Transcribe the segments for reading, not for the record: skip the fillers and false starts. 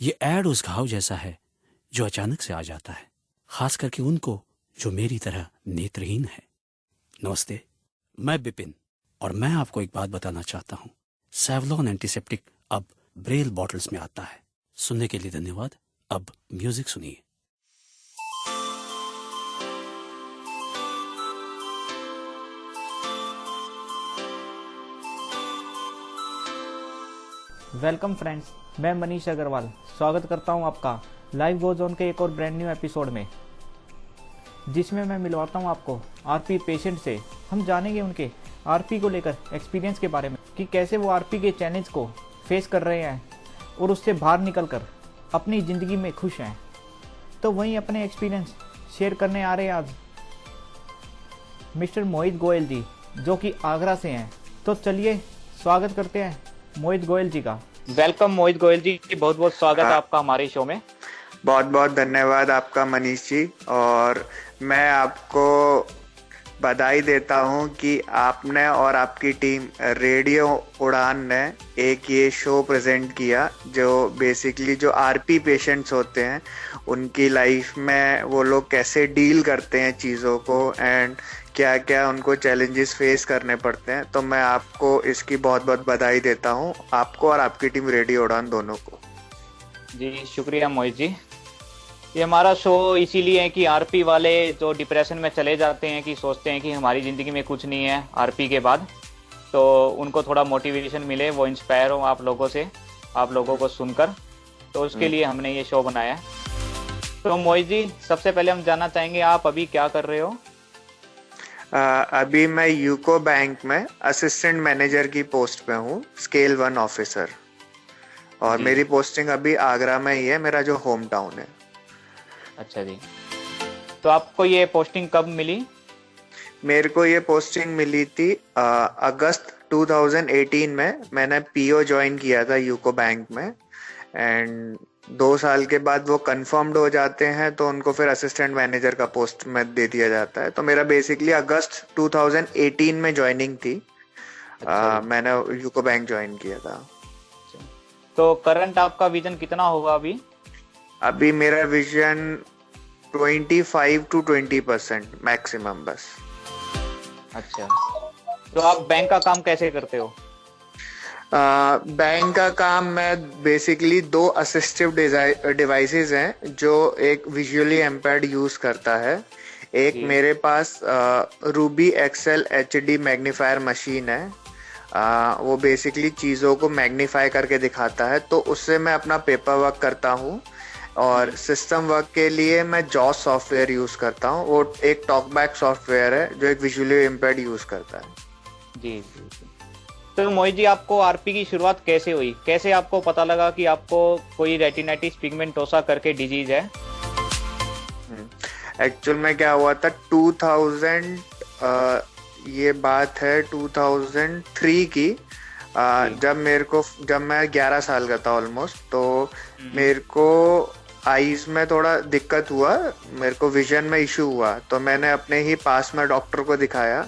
ये ऐड उस घाव जैसा है जो अचानक से आ जाता है, खास करके उनको जो मेरी तरह नेत्रहीन है। नमस्ते, मैं बिपिन और मैं आपको एक बात बताना चाहता हूँ। सेवलॉन एंटीसेप्टिक अब ब्रेल बॉटल्स में आता है। सुनने के लिए धन्यवाद। अब म्यूजिक सुनिए। वेलकम फ्रेंड्स, मैं मनीष अग्रवाल स्वागत करता हूं आपका लाइव गो जोन के एक और ब्रांड न्यू एपिसोड में, जिसमें मैं मिलवाता हूं आपको आरपी पेशेंट से। हम जानेंगे उनके आरपी को लेकर एक्सपीरियंस के बारे में कि कैसे वो आरपी के चैलेंज को फेस कर रहे हैं और उससे बाहर निकलकर अपनी ज़िंदगी में खुश हैं। तो वहीं अपने एक्सपीरियंस शेयर करने आ रहे हैं आज मिस्टर मोहित गोयल जी, जो कि आगरा से हैं। तो चलिए स्वागत करते हैं मोहित गोयल जी का। वेलकम मोहित गोयल जी, बहुत बहुत स्वागत है आपका हमारे शो में। बहुत बहुत धन्यवाद आपका मनीष जी। और मैं आपको बधाई देता हूं कि आपने और आपकी टीम रेडियो उड़ान ने एक ये शो प्रेजेंट किया जो बेसिकली जो आरपी पेशेंट्स होते हैं उनकी लाइफ में वो लोग कैसे डील करते हैं चीज़ों को एंड क्या क्या उनको चैलेंजेस फेस करने पड़ते हैं। तो मैं आपको इसकी बहुत बहुत बधाई देता हूं, आपको और आपकी टीम रेडियो उड़ान दोनों को। जी शुक्रिया मोहित जी। ये हमारा शो इसीलिए है कि आरपी वाले जो डिप्रेशन में चले जाते हैं, कि सोचते हैं कि हमारी ज़िंदगी में कुछ नहीं है आरपी के बाद, तो उनको थोड़ा मोटिवेशन मिले, वो इंस्पायर हो आप लोगों से, आप लोगों को सुनकर। तो उसके लिए हमने ये शो बनाया है। तो मोहित जी, सबसे पहले हम जानना चाहेंगे आप अभी क्या कर रहे हो? अभी मैं यूको बैंक में असिस्टेंट मैनेजर की पोस्ट पे हूँ, स्केल 1 ऑफिसर। और मेरी पोस्टिंग अभी आगरा में ही है, मेरा जो होम टाउन है। अच्छा जी, तो आपको ये पोस्टिंग कब मिली? मेरे को ये पोस्टिंग मिली थी अगस्त 2018 में। मैंने पीओ ज्वाइन किया था यूको बैंक में एंड 2 साल के बाद वो कंफर्म्ड हो जाते हैं तो उनको फिर असिस्टेंट मैनेजर का पोस्ट में दे दिया जाता है। तो मेरा बेसिकली अगस्त 2018 में ज्वाइनिंग थी। मैंने यूको बैंक ज्वाइन किया था। तो करंट आपका विजन कितना होगा अभी? अभी मेरा विजन 25 to 20% मैक्सिमम बस। अच्छा, तो आप बैंक का काम कैसे करते हो? बैंक का काम मैं बेसिकली 2 असिस्टिव डिवाइसेस हैं जो एक विजुअली इम्पेयर्ड यूज करता है। एक मेरे पास Ruby Excel HD magnifier machine है। वो बेसिकली चीज़ों को मैग्नीफाई करके दिखाता है, तो उससे मैं अपना पेपर वर्क करता हूँ। और सिस्टम वर्क के लिए मैं जॉस सॉफ्टवेयर यूज करता हूँ। वो एक टॉकबैक सॉफ्टवेयर है जो एक विजुअली इम्पेयर्ड यूज करता है। जी जी। तो मोहित जी, आपको आरपी की शुरुआत कैसे हुई? कैसे आपको पता लगा कि आपको कोई रेटिनाइटिस पिगमेंटोसा करके डिजीज है? एक्चुअल में क्या हुआ था 2000 ये बात है 2003 की। जब मैं 11 साल का था ऑलमोस्ट, तो मेरे को आईज में थोड़ा दिक्कत हुआ, मेरे को विजन में इशू हुआ। तो मैंने अपने ही पास में डॉक्टर को दिखाया,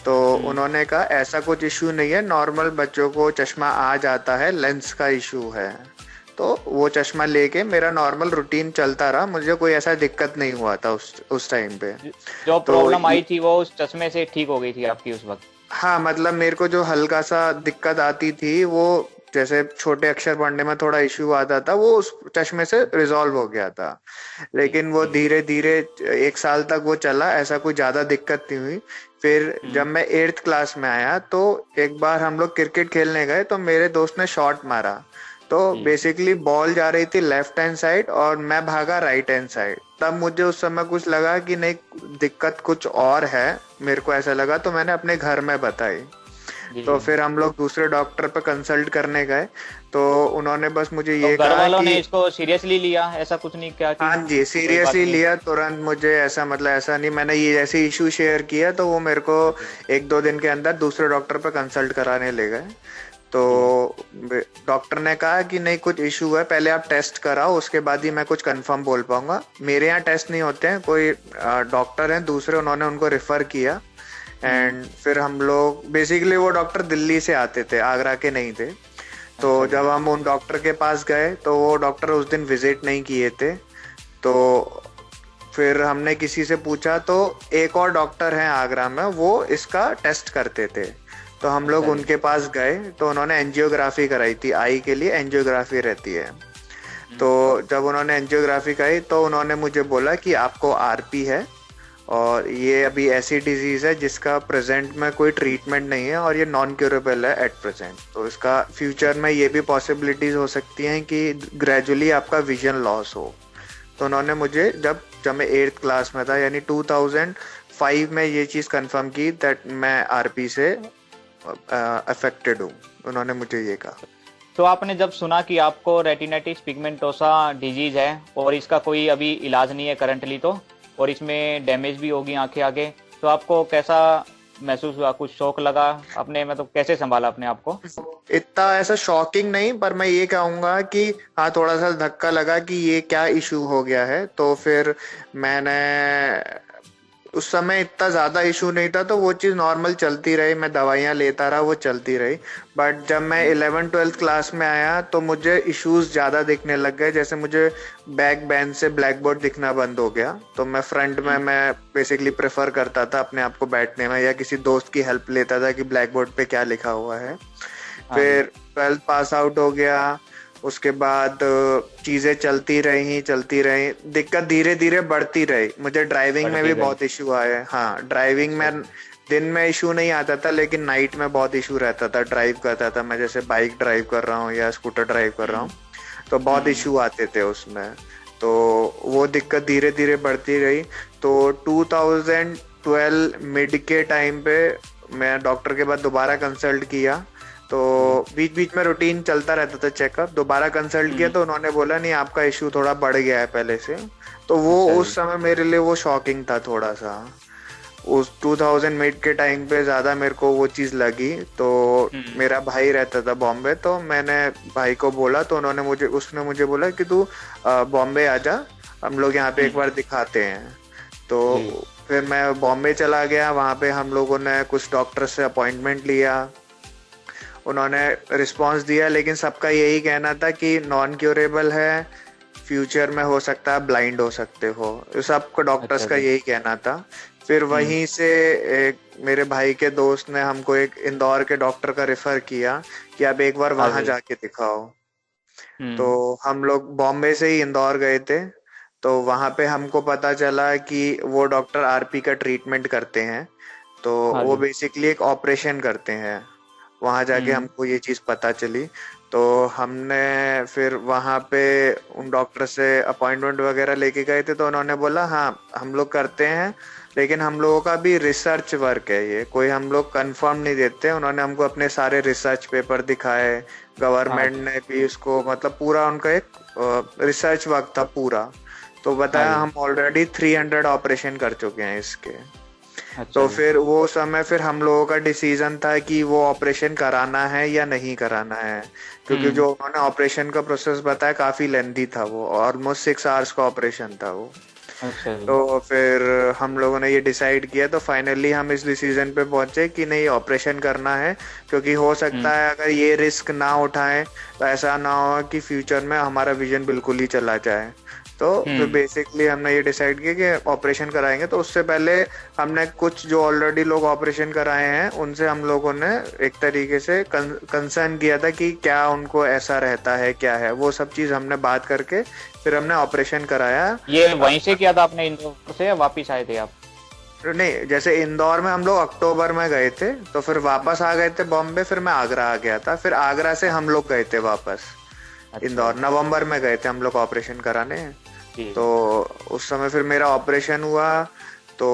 तो उन्होंने कहा ऐसा कुछ इशू नहीं है, नॉर्मल बच्चों को चश्मा आ जाता है, लेंस का इशू है। तो वो चश्मा लेके मेरा नॉर्मल रूटीन चलता रहा, मुझे कोई ऐसा दिक्कत नहीं हुआ था उस टाइम पे। जो प्रॉब्लम आई थी वो उस चश्मे से ठीक हो गई थी आपकी उस वक्त? हाँ, मतलब मेरे को जो हल्का सा दिक्कत आती थी, वो जैसे छोटे अक्षर पढ़ने में थोड़ा इश्यू आता था, वो उस चश्मे से रिजॉल्व हो गया था। लेकिन वो धीरे धीरे 1 साल तक वो चला, ऐसा कोई ज्यादा दिक्कत नहीं हुई। फिर जब मैं 8th क्लास में आया तो एक बार हम लोग क्रिकेट खेलने गए, तो मेरे दोस्त ने शॉट मारा। तो बेसिकली बॉल जा रही थी लेफ्ट हैंड साइड और मैं भागा राइट हैंड साइड। तब मुझे उस समय कुछ लगा कि नहीं, दिक्कत कुछ और है, मेरे को ऐसा लगा। तो मैंने अपने घर में बताई। तो फिर हम लोग दूसरे डॉक्टर पे कंसल्ट करने गए, तो उन्होंने बस मुझे ये घर कहा वालों कि ने इसको सीरियसली लिया, ऐसा कुछ नहीं क्या? हाँ जी, सीरियसली लिया तुरंत। मुझे ऐसा मतलब ऐसा नहीं, मैंने ये जैसे इशू शेयर किया तो वो मेरे को 1-2 दिन के अंदर दूसरे डॉक्टर पे कंसल्ट कराने ले गए। तो डॉक्टर ने कहा कि नहीं, कुछ इशू है, पहले आप टेस्ट कराओ, उसके बाद ही मैं कुछ कंफर्म बोल पाऊंगा। मेरे यहाँ टेस्ट नहीं होते हैं, कोई डॉक्टर हैं दूसरे, उन्होंने उनको रेफर किया। एंड फिर हम लोग बेसिकली, वो डॉक्टर दिल्ली से आते थे, आगरा के नहीं थे। तो अच्छा जी। जब हम उन डॉक्टर के पास गए तो वो डॉक्टर उस दिन विजिट नहीं किए थे। तो फिर हमने किसी से पूछा तो एक और डॉक्टर हैं आगरा में, वो इसका टेस्ट करते थे। तो हम लोग अच्छा जी। उनके पास गए तो उन्होंने एंजियोग्राफी कराई थी, आई के लिए एंजियोग्राफी रहती है। तो जब उन्होंने एंजियोग्राफी कराई तो उन्होंने मुझे बोला कि आपको आरपी है और ये अभी ऐसी डिजीज है जिसका प्रेजेंट में कोई ट्रीटमेंट नहीं है और ये नॉन क्यूरेबल है एट प्रेजेंट। तो इसका फ्यूचर में ये भी पॉसिबिलिटीज हो सकती हैं कि ग्रेजुअली आपका विजन लॉस हो। तो उन्होंने मुझे जब जब मैं 8th क्लास में था यानी 2005 में ये चीज कंफर्म की दैट मैं आरपी से अफेक्टेड हूँ। उन्होंने मुझे ये कहा। तो आपने जब सुना कि आपको रेटिनाइटिस पिगमेंटोसा डिजीज है और इसका कोई अभी इलाज नहीं है करंटली, तो और इसमें डैमेज भी होगी आंखें आगे, तो आपको कैसा महसूस हुआ? कुछ शौक लगा? आपने मतलब कैसे संभाला अपने आप को? इतना ऐसा शॉकिंग नहीं, पर मैं ये कहूंगा कि हाँ थोड़ा सा धक्का लगा कि ये क्या इशू हो गया है। तो फिर मैंने उस समय इतना ज्यादा इशू नहीं था तो वो चीज नॉर्मल चलती रही, मैं दवाइयां लेता रहा, वो चलती रही। बट जब मैं 11th-12th क्लास में आया तो मुझे इश्यूज ज्यादा दिखने लग गए। जैसे मुझे बैक बेंच से ब्लैक बोर्ड दिखना बंद हो गया। तो मैं फ्रंट में मैं बेसिकली प्रेफर करता था अपने आप को बैठने में, या किसी दोस्त की हेल्प लेता था कि ब्लैक बोर्ड पे क्या लिखा हुआ है। फिर 12th पास आउट हो गया, उसके बाद चीजें चलती रही, दिक्कत धीरे धीरे बढ़ती रही। मुझे ड्राइविंग में भी बहुत इशू आए। हाँ, ड्राइविंग में दिन में इशू नहीं आता था लेकिन नाइट में बहुत इशू रहता था। ड्राइव करता था मैं, जैसे बाइक ड्राइव कर रहा हूँ या स्कूटर ड्राइव कर रहा हूँ, तो बहुत इशू आते थे उसमें। तो वो दिक्कत धीरे धीरे बढ़ती रही। तो 2012 मिड के टाइम पे मैं डॉक्टर के बाद दोबारा कंसल्ट किया। तो बीच बीच में रूटीन चलता रहता था चेकअप। दोबारा कंसल्ट किया तो उन्होंने बोला नहीं, आपका इशू थोड़ा बढ़ गया है पहले से। तो वो उस समय मेरे लिए वो शॉकिंग था थोड़ा सा। उस 2000 मिड के टाइम पे ज्यादा मेरे को वो चीज लगी। तो मेरा भाई रहता था बॉम्बे, तो मैंने भाई को बोला तो उसने मुझे बोला कि तू बॉम्बे आजा, हम लोग यहाँ पे एक बार दिखाते हैं। तो फिर मैं बॉम्बे चला गया। वहां पे हम लोगों ने कुछ डॉक्टर से अपॉइंटमेंट लिया, उन्होंने रिस्पांस दिया, लेकिन सबका यही कहना था कि नॉन क्यूरेबल है, फ्यूचर में हो सकता है ब्लाइंड हो सकते हो। सबको डॉक्टर्स का यही कहना था। फिर वहीं से एक मेरे भाई के दोस्त ने हमको एक इंदौर के डॉक्टर का रेफर किया कि आप एक बार वहां जाके दिखाओ। तो हम लोग बॉम्बे से ही इंदौर गए थे। तो वहां पे हमको पता चला कि वो डॉक्टर आरपी का ट्रीटमेंट करते हैं। तो वो बेसिकली एक ऑपरेशन करते हैं। वहां जाके हमको ये चीज पता चली। तो हमने फिर वहां पे उन डॉक्टर से अपॉइंटमेंट वगैरह लेके गए थे। तो उन्होंने बोला हाँ हम लोग करते हैं, लेकिन हम लोगों का भी रिसर्च वर्क है, ये कोई हम लोग कंफर्म नहीं देते। उन्होंने हमको अपने सारे रिसर्च पेपर दिखाए, गवर्नमेंट ने भी उसको मतलब पूरा उनका एक रिसर्च वर्क था पूरा। तो बताया हम ऑलरेडी 300 ऑपरेशन कर चुके हैं इसके। तो फिर वो समय फिर हम लोगों का डिसीजन था कि वो ऑपरेशन कराना है या नहीं कराना है, क्योंकि जो उन्होंने ऑपरेशन का प्रोसेस बताया काफी लेंथी था, वो ऑलमोस्ट 6 आवर्स का ऑपरेशन था वो। तो फिर हम लोगों ने ये डिसाइड किया। तो फाइनली हम इस डिसीजन पे पहुंचे कि नहीं ऑपरेशन करना है, क्योंकि हो सकता है अगर ये रिस्क ना उठाएं तो ऐसा ना हो कि फ्यूचर में हमारा विजन बिल्कुल ही चला जाए। तो फिर बेसिकली हमने ये डिसाइड किया कि ऑपरेशन कराएंगे। तो उससे पहले हमने कुछ जो ऑलरेडी लोग ऑपरेशन कराए हैं उनसे हम लोगों ने एक तरीके से कंसर्न किया था कि क्या उनको ऐसा रहता है, क्या है, वो सब चीज हमने बात करके फिर हमने ऑपरेशन कराया। ये वहीं से किया था आपने, इंदौर से, या वापिस आए थे आप? नहीं, जैसे इंदौर में हम लोग अक्टूबर में गए थे, तो फिर वापस आ गए थे बॉम्बे। फिर मैं आगरा आ गया था, फिर आगरा से हम लोग गए थे वापस इंदौर। नवंबर में गए थे हम लोग ऑपरेशन कराने। तो उस समय फिर मेरा ऑपरेशन हुआ तो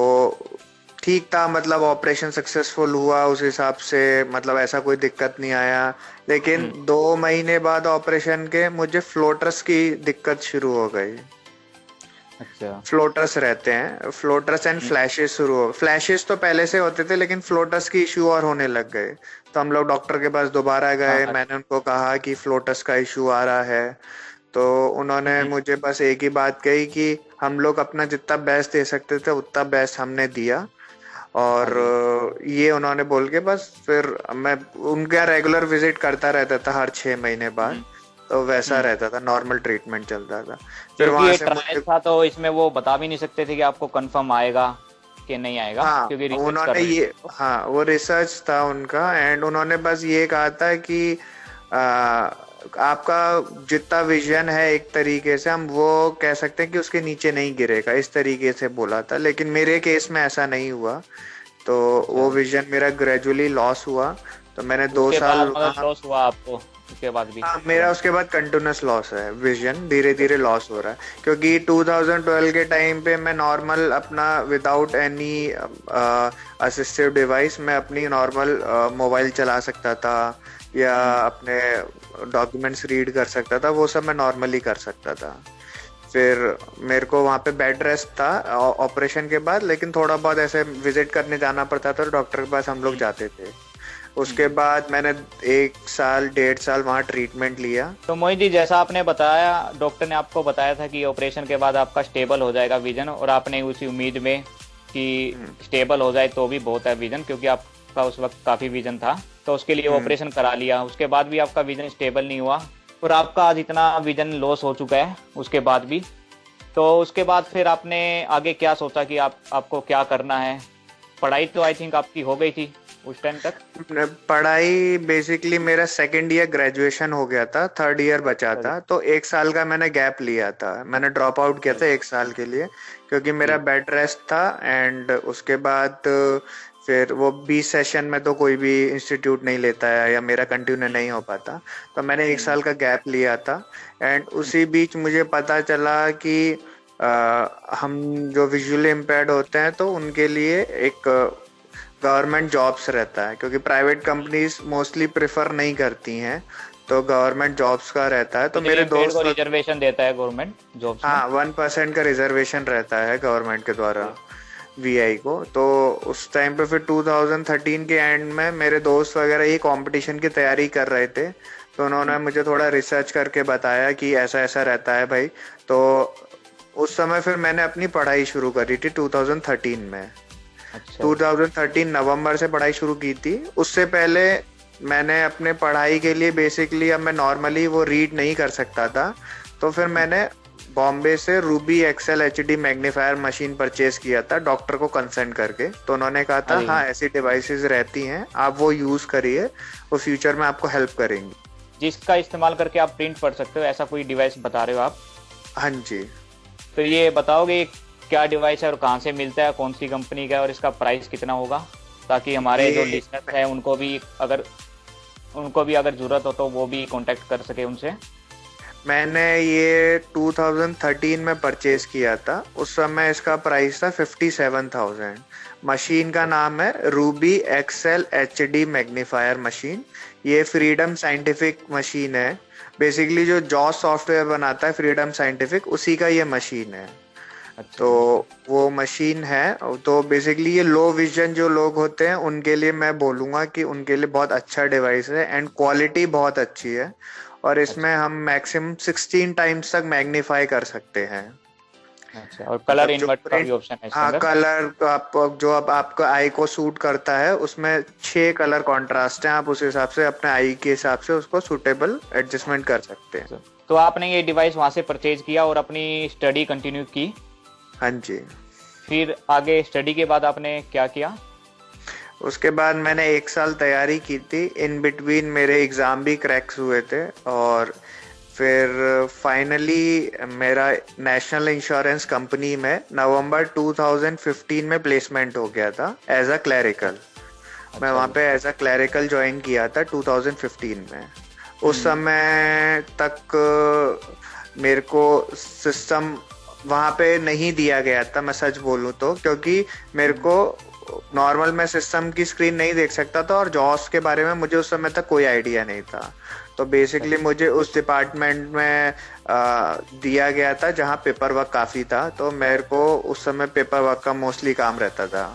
ठीक था, मतलब ऑपरेशन सक्सेसफुल हुआ उस हिसाब से, मतलब ऐसा कोई दिक्कत नहीं आया। लेकिन 2 महीने बाद ऑपरेशन के मुझे फ्लोटर्स की दिक्कत शुरू हो गई। फ्लोटर्स रहते हैं, फ्लोटर्स एंड फ्लैशेस शुरू हो। फ्लैशेस तो पहले से होते थे लेकिन फ्लोटर्स की इशू और होने लग गए। तो हम लोग डॉक्टर के पास दोबारा गए। मैंने उनको कहा कि फ्लोटर्स का इशू आ रहा है। तो उन्होंने मुझे बस एक ही बात कही कि हम लोग अपना जितना बेस्ट दे सकते थे उतना बेस्ट हमने दिया, और हाँ जी। ये उन्होंने बोल के बस फिर मैं उनका रेगुलर विजिट करता रहता था हर 6 महीने बाद। हम्म। तो वैसा हम्म। रहता था, नॉर्मल ट्रीटमेंट चलता था। फिर क्योंकि वहां ये से ट्रायल मुझे, था तो इसमें वो बता भी नहीं सकते थे कि आपको कंफर्म आएगा कि नहीं आएगा, हाँ क्योंकि रिसर्च कर उन्होंने रहे ये, थे तो। हाँ वो रिसर्च था उनका, एंड उन्होंने बस ये कहा था कि आ, आपका जितना विजन है एक तरीके से हम वो कह सकते हैं कि उसके नीचे नहीं गिरेगा, इस तरीके से बोला था। लेकिन मेरे केस में ऐसा नहीं हुआ। तो अच्छा। वो विजन मेरा ग्रेजुअली लॉस हुआ। तो मैंने दो उसके साल बाद मतलब वहाँ, लॉस हुआ आपको उसके बाद भी हाँ मेरा तुरंत? उसके बाद कंटिन्यूस लॉस है, विजन धीरे धीरे लॉस हो रहा है। क्योंकि 2012 के टाइम पे मैं नॉर्मल अपना विदाउट एनी असिस्टिव डिवाइस मैं अपनी नॉर्मल मोबाइल चला सकता था, या हम्म। अपने डॉक्यूमेंट्स रीड कर सकता था, वो सब मैं नॉर्मली कर सकता था। फिर मेरे को वहाँ पे बेड रेस्ट था ऑपरेशन के बाद, लेकिन थोड़ा बहुत ऐसे विजिट करने जाना पड़ता था, तो डॉक्टर के पास हम लोग हम्म। जाते थे। उसके हम्म। बाद मैंने 1 साल 1.5 साल वहाँ ट्रीटमेंट लिया। तो मोहित जी, जैसा आपने बताया, डॉक्टर ने आपको बताया था कि ऑपरेशन के बाद आपका स्टेबल हो जाएगा विजन, और आपने उसी उम्मीद में कि हम्म। स्टेबल हो जाए तो भी बहुत है विजन, क्योंकि आपका उस वक्त काफी विजन था, तो उसके लिए हम्म। ऑपरेशन करा लिया। उसके बाद भी आपका विजन स्टेबल नहीं हुआ, और आपका आज इतना विजन लॉस हो चुका है उसके बाद भी। तो उसके बाद फिर आपने आगे क्या सोचा कि आपको क्या करना है? पढ़ाई तो आई थिंक आपकी हो गई थी उस टाइम तक। पढ़ाई बेसिकली मेरा सेकेंड ईयर ग्रेजुएशन हो गया था, थर्ड ईयर बचा अच्छा जी। था, तो 1 साल का मैंने गैप लिया था, मैंने ड्रॉप आउट किया अच्छा था जी। 1 साल के लिए। क्योंकि मेरा जी। बेड रेस्ट था, एंड उसके बाद फिर वो 20 सेशन में तो कोई भी इंस्टीट्यूट नहीं लेता है, या मेरा कंटिन्यू नहीं हो पाता। तो मैंने 1 साल का गैप लिया था। एंड उसी बीच मुझे पता चला कि हम जो विजुअली इम्पेयर्ड होते हैं तो उनके लिए एक गवर्नमेंट जॉब्स रहता है, क्योंकि प्राइवेट कंपनीज मोस्टली प्रेफर नहीं करती हैं, तो गवर्नमेंट जॉब्स का रहता है। तो विजुअली मेरे इम्पेयर्ड को दोस्त, रिजर्वेशन देता है गवर्नमेंट जॉब्स में। हाँ 1% का रिजर्वेशन रहता है गवर्नमेंट के द्वारा जी। वीआई को। तो उस टाइम पे फिर 2013 के एंड में मेरे दोस्त वगैरह ये कंपटीशन की तैयारी कर रहे थे, तो उन्होंने मुझे थोड़ा रिसर्च करके बताया कि ऐसा ऐसा रहता है भाई। तो उस समय फिर मैंने अपनी पढ़ाई शुरू करी थी 2013 में। अच्छा। 2013 नवंबर से पढ़ाई शुरू की थी। उससे पहले मैंने अपने पढ़ाई के लिए बेसिकली, अब मैं नॉर्मली वो रीड नहीं कर सकता था, तो फिर मैंने बॉम्बे से Ruby Excel HD magnifier machine purchase किया था डॉक्टर को कंसल्ट करके। तो उन्होंने कहा हाँ था जी। हाँ ऐसी डिवाइसेस रहती हैं, आप वो यूज करिए, वो फ्यूचर में आपको हेल्प करेंगी। जिसका इस्तेमाल करके आप प्रिंट पढ़ सकते हो, ऐसा कोई डिवाइस बता रहे हो आप? हाँ जी। तो ये बताओगे क्या डिवाइस है और कहाँ से मिलता है, कौन सी कंपनी का है, और इसका प्राइस कितना होगा, ताकि हमारे जो ये लिसनर्स हैं उनको भी अगर जरूरत हो तो वो भी कांटेक्ट कर सके उनसे। मैंने ये 2013 में परचेज किया था। उस समय इसका प्राइस था 57,000। मशीन का नाम है Ruby Excel HD magnifier machine. ये फ्रीडम साइंटिफिक मशीन है। बेसिकली जो जॉस सॉफ्टवेयर बनाता है फ्रीडम साइंटिफिक, उसी का ये मशीन है। अच्छा। तो वो मशीन है। तो बेसिकली ये लो विजन जो लोग होते हैं उनके लिए मैं बोलूंगा कि उनके लिए बहुत अच्छा डिवाइस है, एंड क्वालिटी बहुत अच्छी है। और इसमें हम मैक्सिमम 16 टाइम्स तक मैग्नीफाई कर सकते हैं। अच्छा, और कलर मतलब जो इन्वर्ट का भी प्रिंट, ऑप्शन है इसके हाँ अंदर? कलर आप जो अब आपका आई को सूट करता है, उसमें 6 कलर कॉन्ट्रास्ट हैं, आप उस हिसाब से अपने आई के हिसाब से उसको सूटेबल एडजस्टमेंट कर सकते हैं। तो आपने ये डिवाइस वहां से परचेज किया और अपनी स्टडी कंटिन्यू की। हाँ जी। फिर आगे स्टडी के बाद आपने क्या किया? उसके बाद मैंने 1 साल तैयारी की थी। इन बिटवीन मेरे एग्जाम भी क्रैक्स हुए थे, और फिर फाइनली मेरा नेशनल इंश्योरेंस कंपनी में नवंबर 2015 में प्लेसमेंट हो गया था एज अ क्लैरिकल। मैं वहाँ पे एज अ क्लैरिकल ज्वाइन किया था 2015 में। उस समय तक मेरे को सिस्टम वहाँ पे नहीं दिया गया था, मैं सच बोलूँ तो, क्योंकि मेरे को नॉर्मल मैं सिस्टम की स्क्रीन नहीं देख सकता था, और जॉस के बारे में मुझे उस समय तक कोई आइडिया नहीं था। तो बेसिकली मुझे उस डिपार्टमेंट में दिया गया था जहाँ पेपर वर्क काफी था, तो मेरे को उस समय पेपर वर्क का मोस्टली काम रहता था।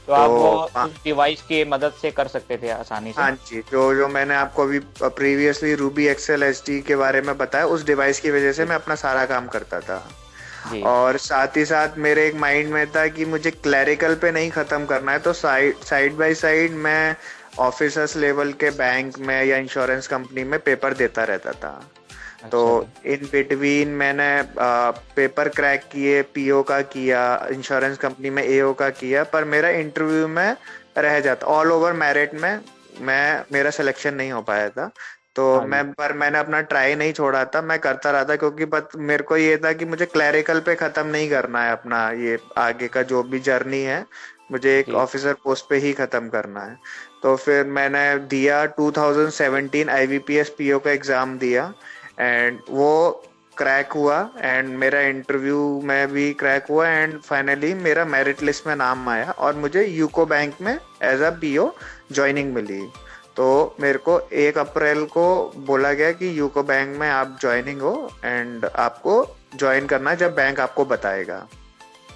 तो आप वो उस डिवाइस की मदद से कर सकते थे आसानी से? हाँ जी। जो मैंने आपको अभी प्रीवियसली रूबी एक्सेल एचडी के बारे में बताया, उस डिवाइस की वजह से मैं अपना सारा काम करता था। जी। और साथ ही साथ मेरे एक माइंड में था कि मुझे क्लरिकल पे नहीं खत्म करना है, तो साइड बाय साइड मैं ऑफिसर्स लेवल के बैंक में या इंश्योरेंस कंपनी में पेपर देता रहता था। तो अच्छा जी। इन बिटवीन मैंने पेपर क्रैक किए, पीओ का किया, इंश्योरेंस कंपनी में एओ का किया, पर मेरा इंटरव्यू में रह जाता, ऑल ओवर मेरिट में मेरा सिलेक्शन नहीं हो पाया था। तो हाँ जी। मैंने अपना ट्राई नहीं छोड़ा था, मैं करता रहा था, क्योंकि मेरे को ये था कि मुझे क्लरिकल पे खत्म नहीं करना है अपना ये आगे का जो भी जर्नी है, मुझे एक जी। ऑफिसर पोस्ट पे ही खत्म करना है। तो फिर मैंने दिया 2017 आईवीपीएस पीओ का एग्जाम दिया, एंड वो क्रैक हुआ, एंड मेरा इंटरव्यू में भी क्रैक हुआ, एंड फाइनली मेरा मेरिट लिस्ट में नाम आया और मुझे यूको बैंक में एज अ पीओ ज्वाइनिंग मिली। तो मेरे को 1 अप्रैल को बोला गया कि यूको बैंक में आप ज्वाइनिंग हो, एंड आपको ज्वाइन करना है जब बैंक आपको बताएगा।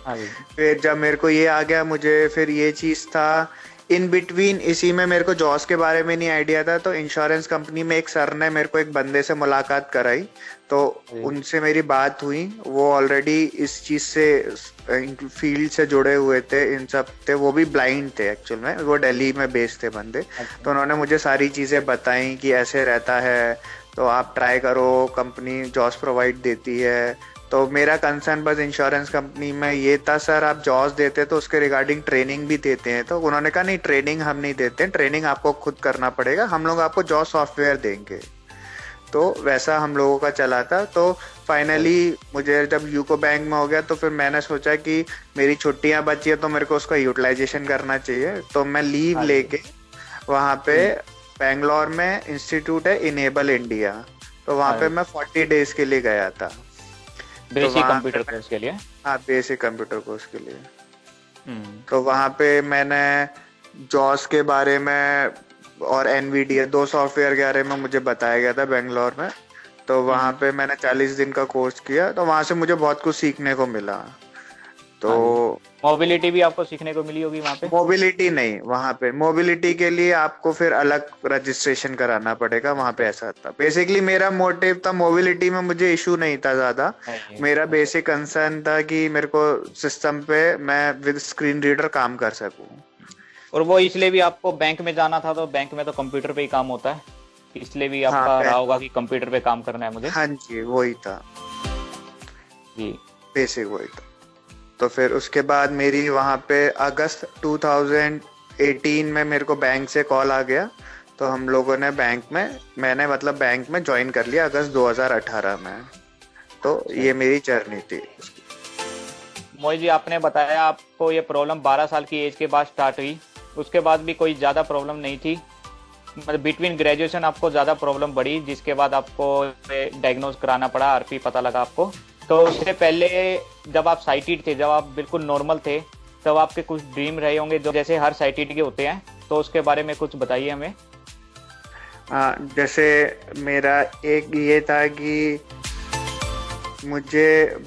हाँ जी। फिर जब मेरे को ये आ गया, मुझे फिर ये चीज था इन बिटवीन, इसी में मेरे को जॉस के बारे में नहीं आइडिया था, तो इंश्योरेंस कंपनी में एक सर ने मेरे को एक बंदे से मुलाकात कराई, तो उनसे मेरी बात हुई। वो ऑलरेडी इस चीज से फील्ड से जुड़े हुए थे, इन सब थे, वो भी ब्लाइंड थे एक्चुअल में, वो दिल्ली में बेस्ड थे बंदे। तो उन्होंने मुझे सारी चीजें बताई कि ऐसे रहता है, तो आप ट्राई करो, कंपनी जॉस प्रोवाइड देती है। तो मेरा कंसर्न बस इंश्योरेंस कंपनी में ये था, सर आप जॉस देते तो उसके रिगार्डिंग ट्रेनिंग भी देते हैं? तो उन्होंने कहा नहीं, ट्रेनिंग हम नहीं देते, ट्रेनिंग आपको खुद करना पड़ेगा, हम लोग आपको जॉस सॉफ्टवेयर देंगे। तो वैसा हम लोगों का चला था। तो फाइनली मुझे जब यूको बैंक में हो गया, तो फिर मैंने सोचा कि मेरी छुट्टियां बची है तो मेरे को उसका यूटिलाइजेशन करना चाहिए। तो मैं लीव लेके वहाँ पे बेंगलोर में इंस्टीट्यूट है इनेबल इंडिया, तो वहाँ पे मैं 40 डेज के लिए गया था। बेसिक कंप्यूटर कोर्स के लिए। हाँ, बेसिक कंप्यूटर कोर्स के लिए। तो वहाँ पे मैंने जॉस के बारे में और एनवीडिया 2 सॉफ्टवेयर के बारे में मुझे बताया गया था बेंगलोर में। तो वहाँ पे मैंने 40 दिन का कोर्स किया, तो वहाँ से मुझे बहुत कुछ सीखने को मिला। तो मोबिलिटी भी आपको सीखने को मिली होगी वहाँ पे? मोबिलिटी नहीं, वहाँ पे मोबिलिटी के लिए आपको फिर अलग रजिस्ट्रेशन कराना पड़ेगा, वहाँ पे ऐसा था। बेसिकली मेरा मोटिव था, मोबिलिटी में मुझे इशू नहीं था ज्यादा, मेरा बेसिक कंसर्न था कि मेरे को सिस्टम पे मैं विद स्क्रीन रीडर काम कर सकूं। और वो इसलिए भी आपको बैंक में जाना था, तो बैंक में तो कंप्यूटर पे ही काम होता है, इसलिए भी आपका रहा होगा कि कंप्यूटर पे काम करना है मुझे। हाँ जी, वही था जी, बेसिक वही था। तो फिर उसके बाद मेरी वहाँ पे अगस्त 2018 में मेरे को बैंक से कॉल आ गया, तो हम लोगों ने मैंने मतलब बैंक में ज्वाइन कर लिया अगस्त 2018 में। तो ये मेरी जर्नी थी। मोहित जी, आपने बताया आपको ये प्रॉब्लम 12 साल की एज के बाद स्टार्ट हुई, उसके बाद भी कोई ज़्यादा प्रॉब्लम नहीं थी, मतलब बिटवीन ग्रेजुएशन आपको ज़्यादा प्रॉब्लम बढ़ी, जिसके बाद आपको डायग्नोज कराना पड़ा, आरपी पता लगा आपको। तो उससे पहले जब आप साइटेड थे, जब आप बिल्कुल नॉर्मल थे, तब आपके कुछ ड्रीम रहे होंगे जो जैसे हर साइटेड के होते हैं, तो उसके बारे में कुछ बताइए हमें। जैसे मेरा एक ये था कि मुझे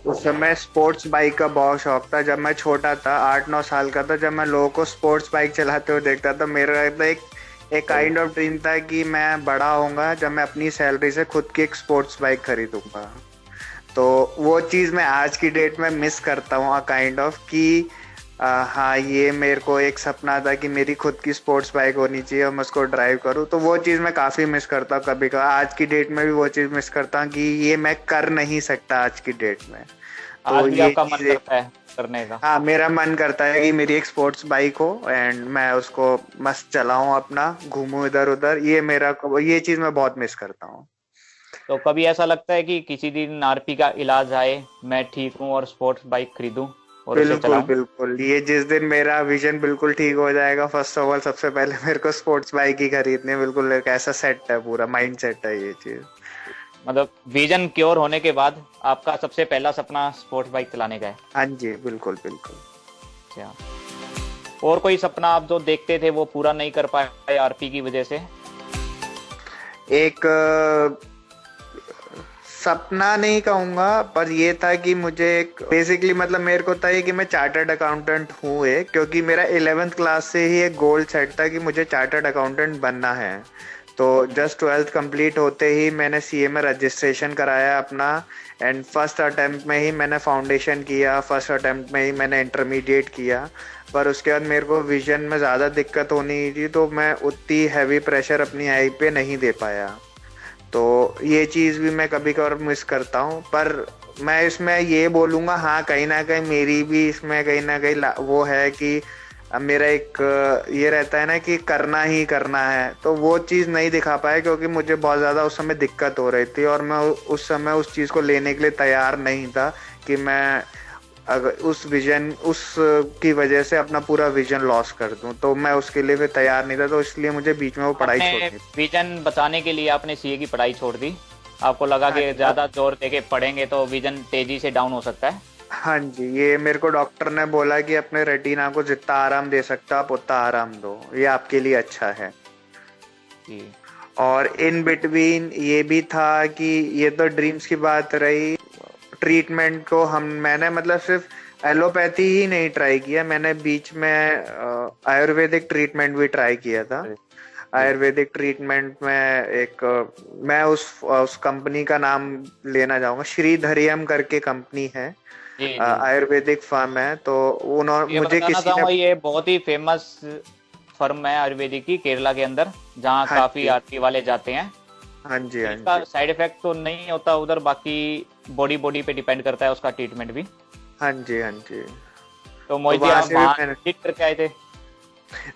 उस समय स्पोर्ट्स बाइक का बहुत शौक था। जब मैं छोटा था, 8-9 साल का था, जब मैं लोगों को स्पोर्ट्स बाइक चलाते हुए देखता था, मेरा एक काइंड ऑफ ड्रीम था कि मैं बड़ा होऊंगा जब मैं अपनी सैलरी से खुद की एक स्पोर्ट्स बाइक खरीदूंगा। तो वो चीज़ मैं आज की डेट में मिस करता हूँ काइंड ऑफ कि हाँ, ये मेरे को एक सपना था कि मेरी खुद की स्पोर्ट्स बाइक होनी चाहिए और मैं उसको ड्राइव करूँ। तो वो चीज़ मैं काफ़ी मिस करता हूँ कभी कभी, आज की डेट में भी वो चीज़ मिस करता हूँ कि ये मैं कर नहीं सकता आज की डेट में। तो आज भी आपका मन करता है करने का? हाँ, मेरा मन करता है कि मेरी एक स्पोर्ट्स बाइक हो एंड मैं उसको मस्त चलाऊं, अपना घूमूं इधर उधर। ये चीज़ मैं बहुत मिस करता हूँ। तो कभी ऐसा लगता है कि किसी दिन आरपी का इलाज आए, मैं ठीक हूँ और स्पोर्ट्स बाइक खरीदूं और उसे बिल्कुल चलाऊं? बिल्कुल, ये जिस दिन मेरा विजन बिल्कुल ठीक हो जाएगा, फर्स्ट ऑफ ऑल सबसे पहले मेरे को स्पोर्ट्स बाइक ही खरीदनी है। बिल्कुल एक ऐसा सेट है, पूरा माइंड सेट है ये चीज। मतलब विजन क्योर होने के बाद आपका सबसे पहला सपना स्पोर्ट्स बाइक चलाने का है? हाँ जी, बिल्कुल बिल्कुल। अच्छा, और कोई सपना आप जो देखते थे वो पूरा नहीं कर पाए आरपी की वजह से? एक सपना नहीं कहूंगा, पर ये था कि मुझे एक बेसिकली मतलब मेरे को था ये कि मैं चार्टर्ड अकाउंटेंट हूँ, क्योंकि मेरा 11th क्लास से ही एक गोल सेट था कि मुझे चार्टर्ड अकाउंटेंट बनना है। तो जस्ट 12th कंप्लीट होते ही मैंने सीए में रजिस्ट्रेशन कराया अपना, एंड फर्स्ट अटेम्प्ट में ही मैंने फाउंडेशन किया, फर्स्ट अटेम्प्ट में ही मैंने इंटरमीडिएट किया, पर उसके बाद मेरे को विजन में ज़्यादा दिक्कत होनी थी, तो मैं उतनी हैवी प्रेशर अपनी आई पे नहीं दे पाया। तो ये चीज़ भी मैं कभी कभार मिस करता हूँ। पर मैं इसमें ये बोलूँगा, हाँ कहीं ना कहीं मेरी भी इसमें कहीं ना कहीं वो है कि मेरा एक ये रहता है ना कि करना ही करना है, तो वो चीज़ नहीं दिखा पाया क्योंकि मुझे बहुत ज़्यादा उस समय दिक्कत हो रही थी और मैं उस समय उस चीज़ को लेने के लिए तैयार नहीं था कि मैं अगर उस विजन उस की वजह से अपना पूरा विजन लॉस कर दूं, तो मैं उसके लिए फिर तैयार नहीं था, तो इसलिए मुझे बीच में वो पढ़ाई छोड़नी थी। विजन बचाने के लिए आपने सीए की पढ़ाई छोड़ दी, आपको लगा कि ज्यादा जोर देके पढ़ेंगे तो विजन तेजी से डाउन हो सकता है। हाँ जी, ये मेरे को डॉक्टर ने बोला कि अपने रेटिना को जितना आराम दे सकता आप उतना आराम दो, ये आपके लिए अच्छा है जी। और इन बिटवीन ये भी था कि ये तो ड्रीम्स की बात रही, ट्रीटमेंट को मैंने मतलब सिर्फ एलोपैथी ही नहीं ट्राई किया, मैंने बीच में आयुर्वेदिक ट्रीटमेंट भी ट्राई किया था। आयुर्वेदिक ट्रीटमेंट में मैं उस कंपनी का नाम लेना चाहूंगा, श्रीधरियम करके कंपनी है, आयुर्वेदिक फर्म है। तो उन्होंने मुझे किसी ने, ये बहुत ही फेमस फर्म है आयुर्वेदिक की केरला के अंदर, जहाँ काफी आरपी वाले जाते हैं। हाँ जी, हाँ इसका जी, साइड इफेक्ट तो नहीं होता उधर, बाकी बॉडी पे डिपेंड करता है उसका ट्रीटमेंट भी। हाँ जी, हाँ जी। तो मोहित जी आप वहाँ विजिट करके आए थे?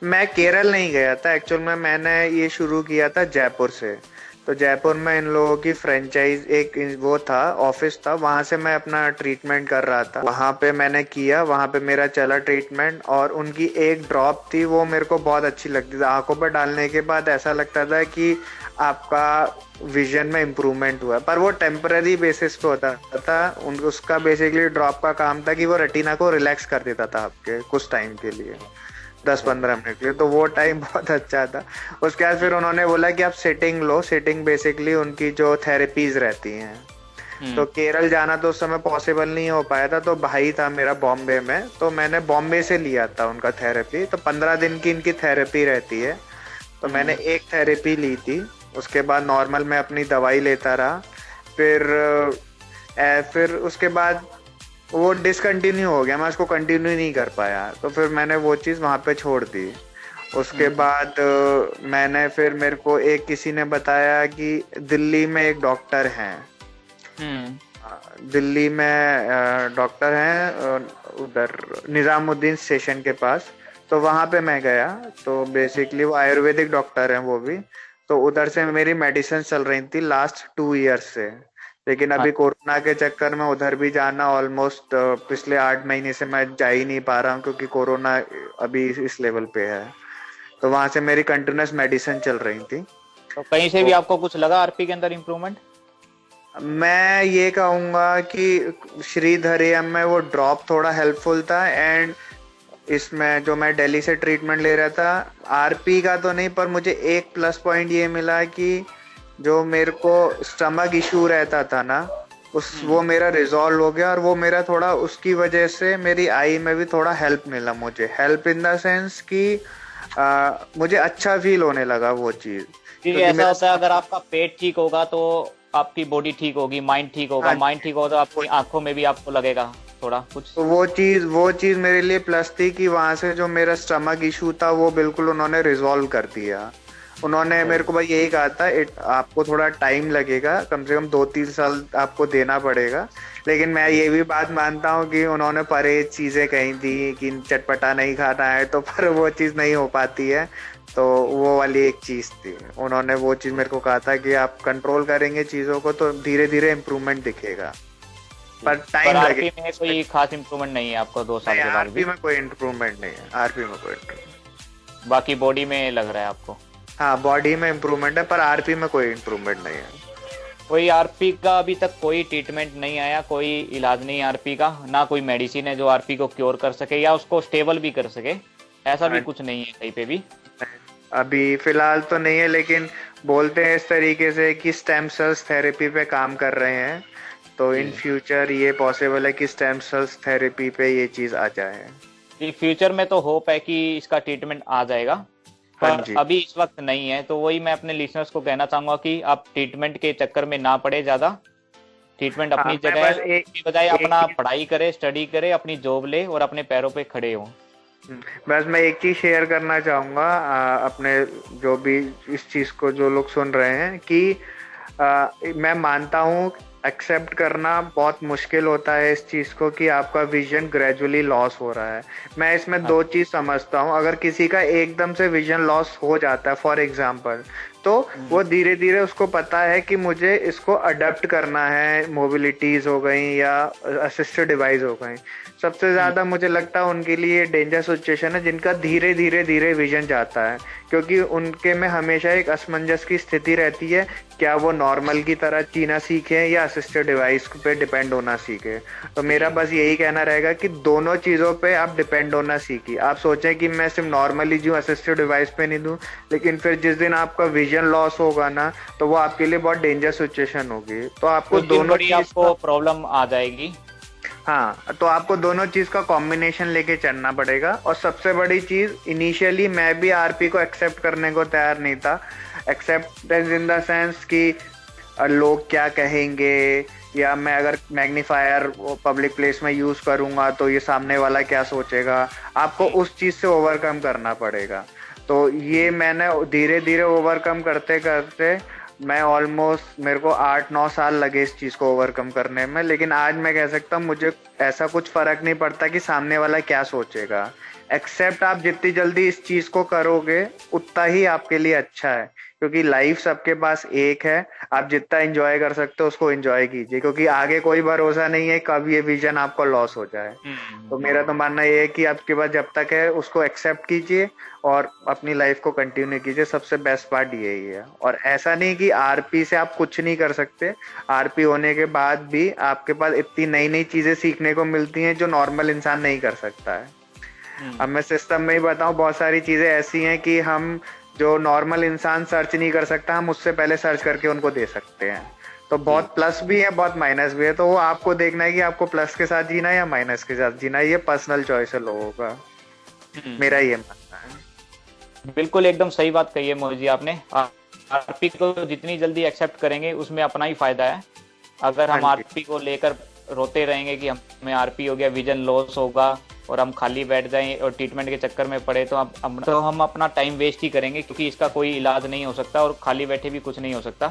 मैं केरल नहीं गया था एक्चुअल में, मैंने ये शुरू किया था जयपुर से। तो जयपुर में इन लोगों की फ्रेंचाइज एक वो था, ऑफिस था, वहां से मैं अपना ट्रीटमेंट कर रहा था, वहां पे मैंने किया, वहां पे मेरा चला ट्रीटमेंट। और उनकी एक ड्रॉप थी, वो मेरे को बहुत अच्छी लगती थी, आंखों पर डालने के बाद ऐसा लगता था कि आपका विजन में इम्प्रूवमेंट हुआ, पर वो टेम्पररी बेसिस पे होता था। उसका बेसिकली ड्रॉप का काम था कि वो रेटिना को रिलैक्स कर देता था आपके कुछ टाइम के लिए, 10-15 मिनट के लिए, तो वो टाइम बहुत अच्छा था। उसके बाद फिर उन्होंने बोला कि आप सिटिंग लो, सिटिंग बेसिकली उनकी जो थेरेपीज रहती हैं। तो केरल जाना तो उस समय पॉसिबल नहीं हो पाया था, तो भाई था मेरा बॉम्बे में, तो मैंने बॉम्बे से लिया था उनका थेरेपी। तो 15 दिन की इनकी थेरेपी रहती है, तो मैंने एक थेरेपी ली थी, उसके बाद नॉर्मल मैं अपनी दवाई लेता रहा। फिर उसके बाद वो डिसकंटिन्यू हो गया, मैं उसको कंटिन्यू नहीं कर पाया, तो फिर मैंने वो चीज़ वहाँ पे छोड़ दी। उसके बाद मैंने फिर मेरे को किसी ने बताया कि दिल्ली में एक डॉक्टर हैं, दिल्ली में डॉक्टर हैं उधर निजामुद्दीन स्टेशन के पास, तो वहाँ पे मैं गया। तो बेसिकली वो आयुर्वेदिक डॉक्टर हैं वो भी, तो उधर से मेरी मेडिसिन चल रही थी लास्ट 2 ईयर्स से। लेकिन अभी कोरोना के चक्कर में उधर भी जाना ऑलमोस्ट पिछले 8 महीने से मैं जा ही नहीं पा रहा हूँ, क्योंकि कोरोना अभी इस लेवल पे है। तो वहां से मेरी कंटिन्यूस मेडिसिन चल रही थी। तो कहीं से भी आपको कुछ लगा आरपी के अंदर इम्प्रूवमेंट? मैं ये कहूंगा कि श्रीधरियम में वो ड्रॉप थोड़ा हेल्पफुल था, एंड इसमें जो मैं दिल्ली से ट्रीटमेंट ले रहा था, आरपी का तो नहीं, पर मुझे एक प्लस पॉइंट ये मिला कि जो मेरे को स्टमक इशू रहता था ना, वो मेरा रिजॉल्व हो गया, और वो मेरा थोड़ा उसकी वजह से मेरी आई में भी थोड़ा हेल्प मिला मुझे, हेल्प इन द सेंस कि मुझे अच्छा फील होने लगा वो चीज। ऐसा होता है अगर आपका पेट ठीक होगा तो आपकी बॉडी ठीक होगी, माइंड ठीक होगा, माइंड ठीक होगा तो आपकी आंखों में भी आपको लगेगा थोड़ा कुछ। तो वो चीज मेरे लिए प्लस थी कि वहां से जो मेरा स्टमक इशू था वो बिल्कुल उन्होंने रिजॉल्व कर दिया। उन्होंने मेरे को भाई यही कहा था, आपको थोड़ा टाइम लगेगा, कम से कम 2-3 साल आपको देना पड़ेगा। लेकिन मैं ये भी बात मानता हूँ कि उन्होंने परहेज चीजें कही थी कि चटपटा नहीं खाना है, तो पर वो चीज नहीं हो पाती है। तो वो वाली एक चीज थी, उन्होंने वो चीज मेरे को कहा था कि आप कंट्रोल करेंगे चीजों को तो धीरे धीरे इम्प्रूवमेंट दिखेगा, पर टाइम लगेगा। में कोई खास इम्प्रूवमेंट नहीं है आपको 2 साल के बाद? आरपी में कोई इम्प्रूवमेंट नहीं है, आरपी में कोई इम्प्रूवमेंट, बाकी बॉडी में लग रहा है आपको? हाँ, बॉडी में इम्प्रूवमेंट है, पर आरपी में कोई इम्प्रूवमेंट नहीं है। कोई आरपी का अभी तक कोई ट्रीटमेंट नहीं आया, कोई इलाज नहीं आरपी का, ना कोई मेडिसिन है जो आरपी को क्योर कर सके या उसको स्टेबल भी कर सके, ऐसा भी कुछ नहीं है कहीं पे भी? अभी फिलहाल तो नहीं है, लेकिन बोलते हैं इस तरीके से कि स्टेम सेल्स थेरेपी पे काम कर रहे हैं, तो इन फ्यूचर ये पॉसिबल है कि स्टेम सेल्स थेरेपी पे ये चीज आ जाए। फ्यूचर में तो होप है कि इसका ट्रीटमेंट आ जाएगा, पर अभी इस वक्त नहीं है। तो वही मैं अपने लिसनर्स को कहना चाहूंगा कि आप ट्रीटमेंट के चक्कर में ना पड़े ज्यादा, ट्रीटमेंट हाँ, अपनी मैं जगह बस है, इसकी बजाय एक अपना चीज पढ़ाई करे, स्टडी करे, अपनी जॉब ले और अपने पैरों पे खड़े हो। बस मैं एक चीज शेयर करना चाहूंगा अपने, जो भी इस चीज को जो लोग सुन रहे हैं, कि मैं मानता हूँ एक्सेप्ट करना बहुत मुश्किल होता है इस चीज को कि आपका विजन ग्रेजुअली लॉस हो रहा है। मैं इसमें हाँ। दो चीज समझता हूँ। अगर किसी का एकदम से विजन लॉस हो जाता है फॉर एग्जाम्पल, तो वो धीरे धीरे उसको पता है कि मुझे इसको अडेप्ट करना है, मोबिलिटीज हो गई या असिस्टेड डिवाइस हो गई। सबसे ज्यादा मुझे लगता है उनके लिए डेंजर सिचुएशन है जिनका धीरे धीरे धीरे विजन जाता है, क्योंकि उनके में हमेशा एक असमंजस की स्थिति रहती है, क्या वो नॉर्मल की तरह जीना सीखे या असिस्टेड डिवाइस पे डिपेंड होना सीखे। तो मेरा बस यही कहना रहेगा कि दोनों चीजों पे आप डिपेंड होना सीखिए। आप सोचें कि मैं सिर्फ नॉर्मली जीऊं, असिस्टेड डिवाइस पे नहीं दूं, लेकिन फिर जिस दिन आपका विजन लॉस होगा ना, तो वो आपके लिए बहुत डेंजर सिचुएशन होगी। तो आपको उस दिन दोनों बड़ी चीज आपको प्रॉब्लम आ जाएगी। हाँ, तो आपको दोनों चीज का कॉम्बिनेशन लेके चलना पड़ेगा। और सबसे बड़ी चीज, इनिशियली मैं भी आरपी को एक्सेप्ट करने को तैयार नहीं था। एक्सेप्टेंस इन द सेंस कि लोग क्या कहेंगे, या मैं अगर मैग्नीफायर पब्लिक प्लेस में यूज करूंगा तो ये सामने वाला क्या सोचेगा। आपको उस चीज से ओवरकम करना पड़ेगा। तो ये मैंने धीरे धीरे ओवरकम करते करते, मैं ऑलमोस्ट, मेरे को 8-9 साल लगे इस चीज को ओवरकम करने में। लेकिन आज मैं कह सकता हूँ मुझे ऐसा कुछ फर्क नहीं पड़ता कि सामने वाला क्या सोचेगा। एक्सेप्ट आप जितनी जल्दी इस चीज को करोगे उतना ही आपके लिए अच्छा है, क्योंकि लाइफ सबके पास एक है। आप जितना एंजॉय कर सकते हो उसको एंजॉय कीजिए, क्योंकि आगे कोई भरोसा नहीं है कब ये विजन आपको लॉस हो जाए। तो मेरा तो मानना ये है कि आपके पास जब तक है उसको एक्सेप्ट कीजिए और अपनी लाइफ को कंटिन्यू कीजिए। सबसे बेस्ट पार्ट यही है। और ऐसा नहीं कि आरपी से आप कुछ नहीं कर सकते, आरपी होने के बाद भी आपके पास इतनी नई नई चीजें सीखने को मिलती हैं जो नॉर्मल इंसान नहीं कर सकता है। अब मैं सिस्टम में ही बताऊं, बहुत सारी चीजें ऐसी हैं कि हम, जो नॉर्मल इंसान सर्च नहीं कर सकता, हम उससे पहले सर्च करके उनको दे सकते हैं। तो बहुत प्लस भी है, बहुत माइनस भी है। तो वो आपको देखना है कि आपको प्लस के साथ जीना है या माइनस के साथ जीना है। ये पर्सनल चॉइस है लोगों का, मेरा ये मानना है। बिल्कुल एकदम सही बात कही है मोहित जी आपने। आरपी को जितनी जल्दी एक्सेप्ट करेंगे उसमें अपना ही फायदा है। अगर हम हाँ जी। आरपी को लेकर रोते रहेंगे कि हमें आरपी हो गया, विजन लॉस होगा, और हम खाली बैठ जाएं और ट्रीटमेंट के चक्कर में पड़े, तो हम अपना टाइम वेस्ट ही करेंगे, क्योंकि इसका कोई इलाज नहीं हो सकता और खाली बैठे भी कुछ नहीं हो सकता।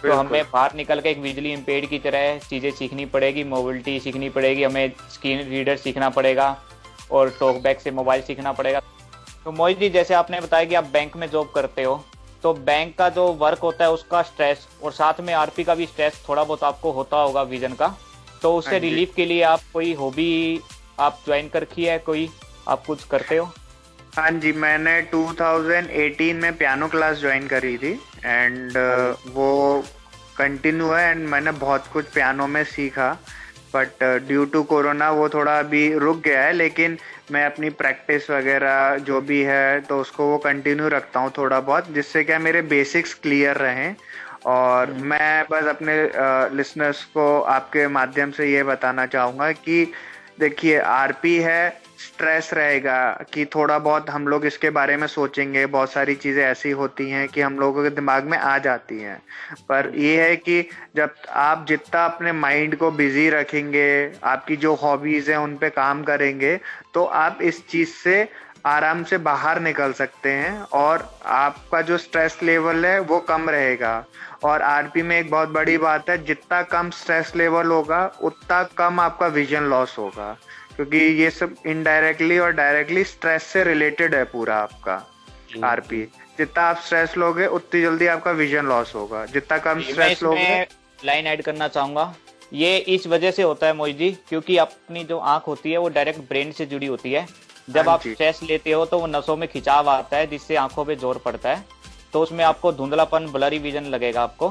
तो हमें बाहर निकल के एक विजुअली इम्पेयर्ड की तरह चीजें सीखनी पड़ेगी, मोबिलिटी सीखनी पड़ेगी, हमें स्क्रीन रीडर सीखना पड़ेगा और टॉक बैक से मोबाइल सीखना पड़ेगा। तो मोहित जी, जैसे आपने बताया कि आप बैंक में जॉब करते हो, तो बैंक का जो वर्क होता है उसका स्ट्रेस, और साथ में आरपी का भी स्ट्रेस थोड़ा बहुत आपको होता होगा विजन का। तो उससे रिलीफ के लिए आप कोई हॉबी आप ज्वाइन कर रखी है, कोई आप कुछ करते हो? हाँ जी, मैंने 2018 में पियानो क्लास ज्वाइन करी थी एंड वो कंटिन्यू है एंड मैंने बहुत कुछ पियानो में सीखा। बट ड्यू टू कोरोना वो थोड़ा अभी रुक गया है, लेकिन मैं अपनी प्रैक्टिस वगैरह जो भी है तो उसको वो कंटिन्यू रखता हूँ थोड़ा बहुत, जिससे क्या मेरे बेसिक्स क्लियर रहें। और मैं बस अपने लिसनर्स को आपके माध्यम से ये बताना चाहूँगा कि देखिए, आरपी है, स्ट्रेस रहेगा कि थोड़ा बहुत हम लोग इसके बारे में सोचेंगे, बहुत सारी चीजें ऐसी होती हैं कि हम लोगों के दिमाग में आ जाती हैं। पर ये है कि जब आप जितना अपने माइंड को बिजी रखेंगे, आपकी जो हॉबीज हैं उन पे काम करेंगे, तो आप इस चीज से आराम से बाहर निकल सकते हैं और आपका जो स्ट्रेस लेवल है वो कम रहेगा। और आरपी में एक बहुत बड़ी बात है, जितना कम स्ट्रेस लेवल होगा उतना कम आपका विजन लॉस होगा, क्योंकि ये सब इनडायरेक्टली और डायरेक्टली स्ट्रेस से रिलेटेड है पूरा आपका आरपी। जितना आप स्ट्रेस लोगे उतनी जल्दी आपका विजन लॉस होगा, जितना कम स्ट्रेस लोगे। लाइन ऐड करना चाहूंगा, ये इस वजह से होता है मोहित जी, क्योंकि अपनी जो आंख होती है वो डायरेक्ट ब्रेन से जुड़ी होती है। जब आप स्ट्रेस लेते हो तो वो नसों में खिंचाव आता है, जिससे आंखों पे जोर पड़ता है, तो उसमें आपको धुंधलापन, ब्लरी विजन लगेगा आपको।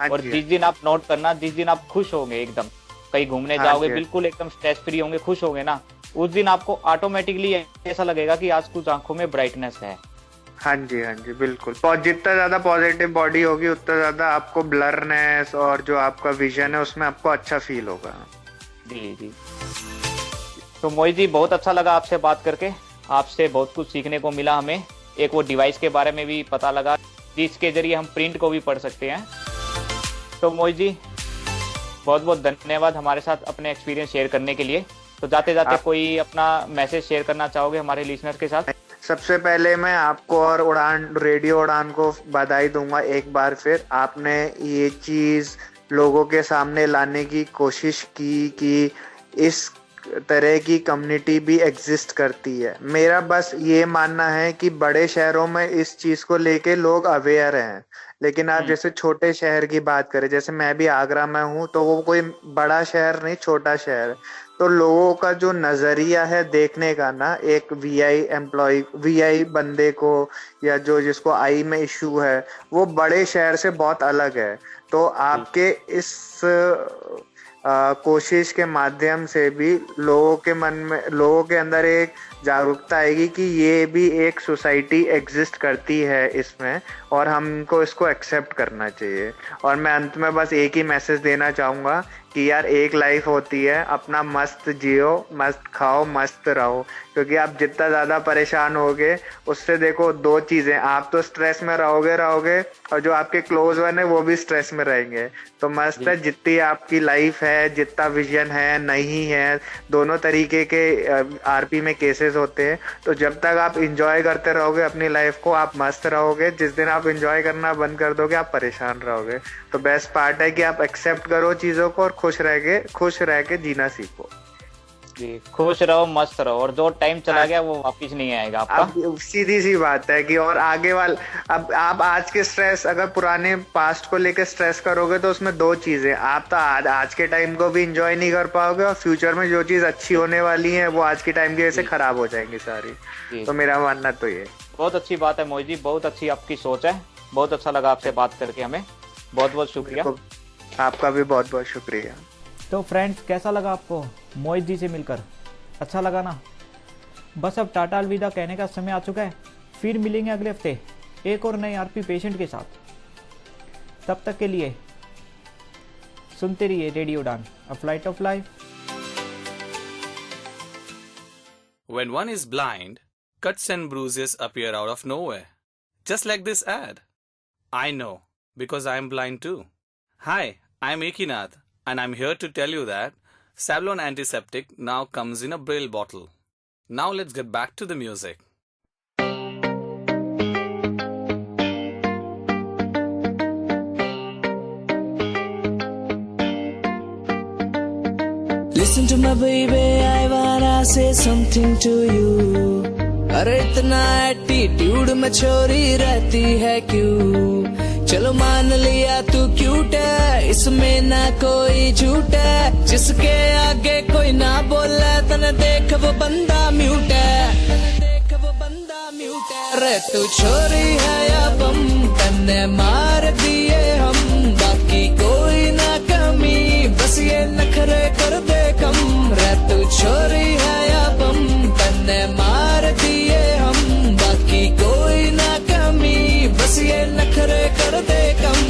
और जिस दिन आप नोट करना, जिस दिन आप खुश होंगे, एकदम कहीं घूमने जाओगे, बिल्कुल एकदम स्ट्रेस फ्री होंगे, खुश होंगे ना, उस दिन आपको ऑटोमेटिकली ऐसा लगेगा कि आज कुछ आंखों में ब्राइटनेस है। हाँ जी बिल्कुल। जितना ज्यादा पॉजिटिव बॉडी होगी उतना ज्यादा आपको ब्लरनेस और जो आपका विजन है उसमें आपको अच्छा फील होगा। जी। तो मोहित जी, बहुत अच्छा लगा आपसे बात करके, आपसे बहुत कुछ सीखने को मिला हमें। एक वो डिवाइस के बारे में भी पता लगा जिसके जरिए हम प्रिंट को भी पढ़ सकते हैं। तो मोहित जी, बहुत बहुत धन्यवाद हमारे साथ अपने एक्सपीरियंस शेयर करने के लिए। तो जाते जाते कोई अपना मैसेज शेयर करना चाहोगे हमारे लिसनर के साथ? सबसे पहले मैं आपको और उड़ान रेडियो उड़ान को बधाई दूंगा एक बार फिर। आपने ये चीज लोगों के सामने लाने की कोशिश की कि इस तरह की कम्युनिटी भी एग्जिस्ट करती है। मेरा बस ये मानना है कि बड़े शहरों में इस चीज को लेके लोग अवेयर हैं, लेकिन आप जैसे छोटे शहर की बात करें, जैसे मैं भी आगरा में हूँ, तो वो कोई बड़ा शहर नहीं, छोटा शहर। तो लोगों का जो नजरिया है देखने का ना, एक वीआई बंदे को या जो जिसको आई में इश्यू है, वो बड़े शहर से बहुत अलग है। तो आपके इस कोशिश के माध्यम से भी लोगों के मन में, लोगों के अंदर एक जागरूकता आएगी कि ये भी एक सोसाइटी एग्जिस्ट करती है इसमें, और हमको इसको एक्सेप्ट करना चाहिए। और मैं अंत में बस एक ही मैसेज देना चाहूंगा कि यार एक लाइफ होती है, अपना मस्त जियो, मस्त खाओ, मस्त रहो। क्योंकि आप जितना ज्यादा परेशान होगे, उससे देखो दो चीजें, आप तो स्ट्रेस में रहोगे और जो आपके क्लोज वन है वो भी स्ट्रेस में रहेंगे। तो मस्त है, जितनी आपकी लाइफ है, जितना विजन है, नहीं है, दोनों तरीके के आरपी में केसेस होते हैं। तो जब तक आप इंजॉय करते रहोगे अपनी लाइफ को, आप मस्त रहोगे। जिस दिन आप इंजॉय करना बंद कर दोगे, आप परेशान रहोगे। तो बेस्ट पार्ट है कि आप एक्सेप्ट करो चीजों को और खुश रह के जीना सीखो। जी, खुश रहो, मस्त रहो, और जो टाइम चला गया वो वापस नहीं आएगा आपका। अब सीधी सी बात है कि और आगे अब आप आज के स्ट्रेस, अगर पुराने पास्ट को लेकर स्ट्रेस करोगे तो उसमें दो चीजें, आप तो आज के टाइम को भी एंजॉय नहीं कर पाओगे, और फ्यूचर में जो चीज अच्छी होने वाली है वो आज के टाइम की वजह से खराब हो जाएंगी सारी। तो मेरा मानना तो ये बहुत अच्छी बात है मोहित जी, बहुत अच्छी आपकी सोच है। बहुत अच्छा लगा आपसे बात करके, हमें बहुत बहुत शुक्रिया। आपका भी बहुत बहुत शुक्रिया। तो फ्रेंड्स, कैसा लगा आपको मोहित जी से मिलकर? अच्छा लगा ना? बस अब टाटा अलविदा कहने का समय आ चुका है। फिर मिलेंगे अगले हफ्ते एक और नए आरपी पेशेंट के साथ। तब तक के लिए सुनते रहिए रेडियो उड़ान, a flight of life. When one is blind, cuts and bruises appear out of nowhere. Just like this ad. I know, because I am blind too. Hi, I am Ekinath, and I'm here to tell you that Savlon Antiseptic now comes in a Braille bottle. Now let's get back to the music. Listen to my baby, I wanna say something to you. अरे इतना attitude में छोरी रहती है क्यों? चलो मान लिया तू क्यूट है, इसमें ना कोई झूठ है। जिसके आगे कोई ना बोले, तने देख वो बंदा म्यूट है, अरे तू छोरी है या बम, तने मार दिए हम, बाकी कोई ना कमी, बस ये नखरे कर दे कम। रे तू छोरी है या बम, तने मार दिए हम, बाकी कोई ना कमी, बस ये नखरे कर दे कम।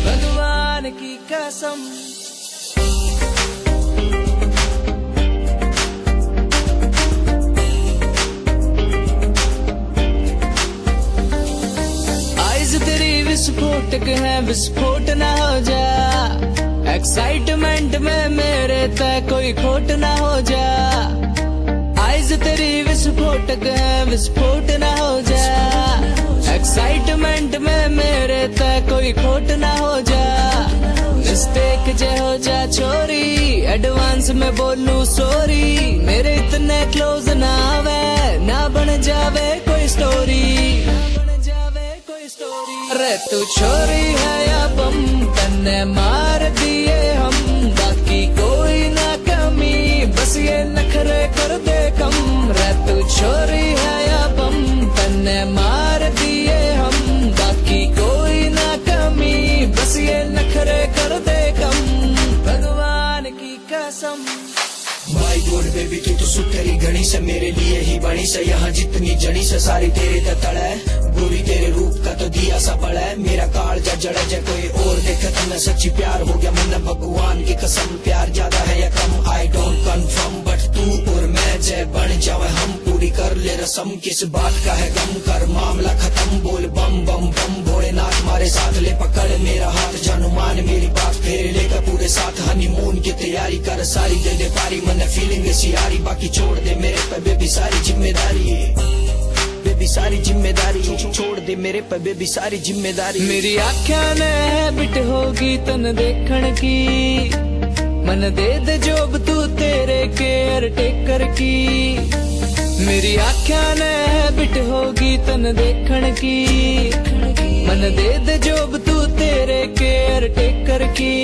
भगवान की कसम। आइज तेरी विस्फोटक है, विस्फोट ना हो जा। एक्साइटमेंट में मेरे तय कोई खोट ना हो जा। आइज तेरी विस्फोटक है, विस्फोट ना हो जा। एक्साइटमेंट में मेरे तय कोई खोट ना हो जा। मिस्टेक जे हो जा छोरी, एडवांस में बोलूं सॉरी। मेरे इतने क्लोज ना आवे, ना बन जावे कोई स्टोरी। अरे तू छोरी है या बम, तन्ने मार दिए हम, बाकी कोई ना कमी, बस ये नखरे कर दे कम। रे तू छोरी है या बम, तन्ने मार दिए हम, बाकी कोई ना कमी, बस ये नखरे कर दे कम। भगवान की कसम। माय गॉड बेबी तू तो सुथरी घनी से, मेरे लिए ही बनी से। यहाँ जितनी जड़ी से सारी तेरे तड़ है, गोरी तेरे रूप का तो दिया सा पड़ा है। मेरा कालजा जड़ा जय कोई और देखे तो मैं सच्ची प्यार हो गया मन। भगवान की कसम, प्यार ज्यादा है या कम आई डोंट कंफर्म, बट तू और मैं जय बन जावे हम। पूरी कर ले रसम, किस बात का है गम, कर मामला खत्म। बोल बम बम बम भोलेनाथ, मारे साथ ले पकड़ मेरा हाथ, जानू मान मेरी बात, फेरे लेकर पूरे वे साथ हनीमून की तैयारी कर सारी, दे दे पारी मन फीलिंग सियारी, बाकी छोड़ दे मेरे पे बेबी सारी जिम्मेदारी, बेबी सारी जिम्मेदारी छोड़ दे मेरे पे बेबी सारी जिम्मेदारी। मेरी आँखों ने हैबिट होगी तन देखण की, मन दे दे जोब तू तेरे केयर टेकर की। मेरी आँखों ने हैबिट होगी तन देखण की, मन दे दे जोब तू तेरे केयर टेकर की।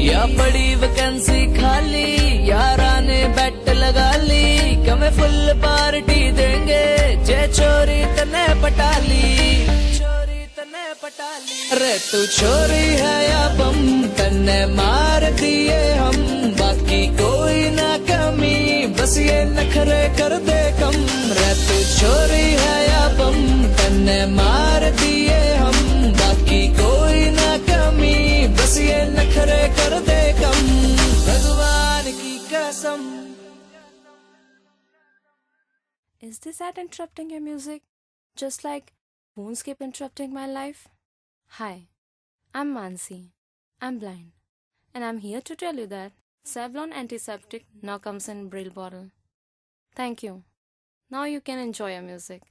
या बड़ी वैकेंसी खाली यारा ने बैट लगा ली, कमे फुल पार्टी देंगे जे चोरी तने पटाली, चोरी तने पटाली। अरे तू चोरी है या बम तने मार दिए हम, बाकी कोई ना कमी बस ये नखरे कर दे कम। रे तू चोरी है या बम तने मार दिए हम, बाकी कोई ना कमी बस ये नखरे कर दे कम, भगवान की कसम। Is this ad interrupting your music? Just like phones keep interrupting my life? Hi, I'm Mansi. I'm blind. And I'm here to tell you that Savlon Antiseptic now comes in Braille bottle. Thank you. Now you can enjoy your music.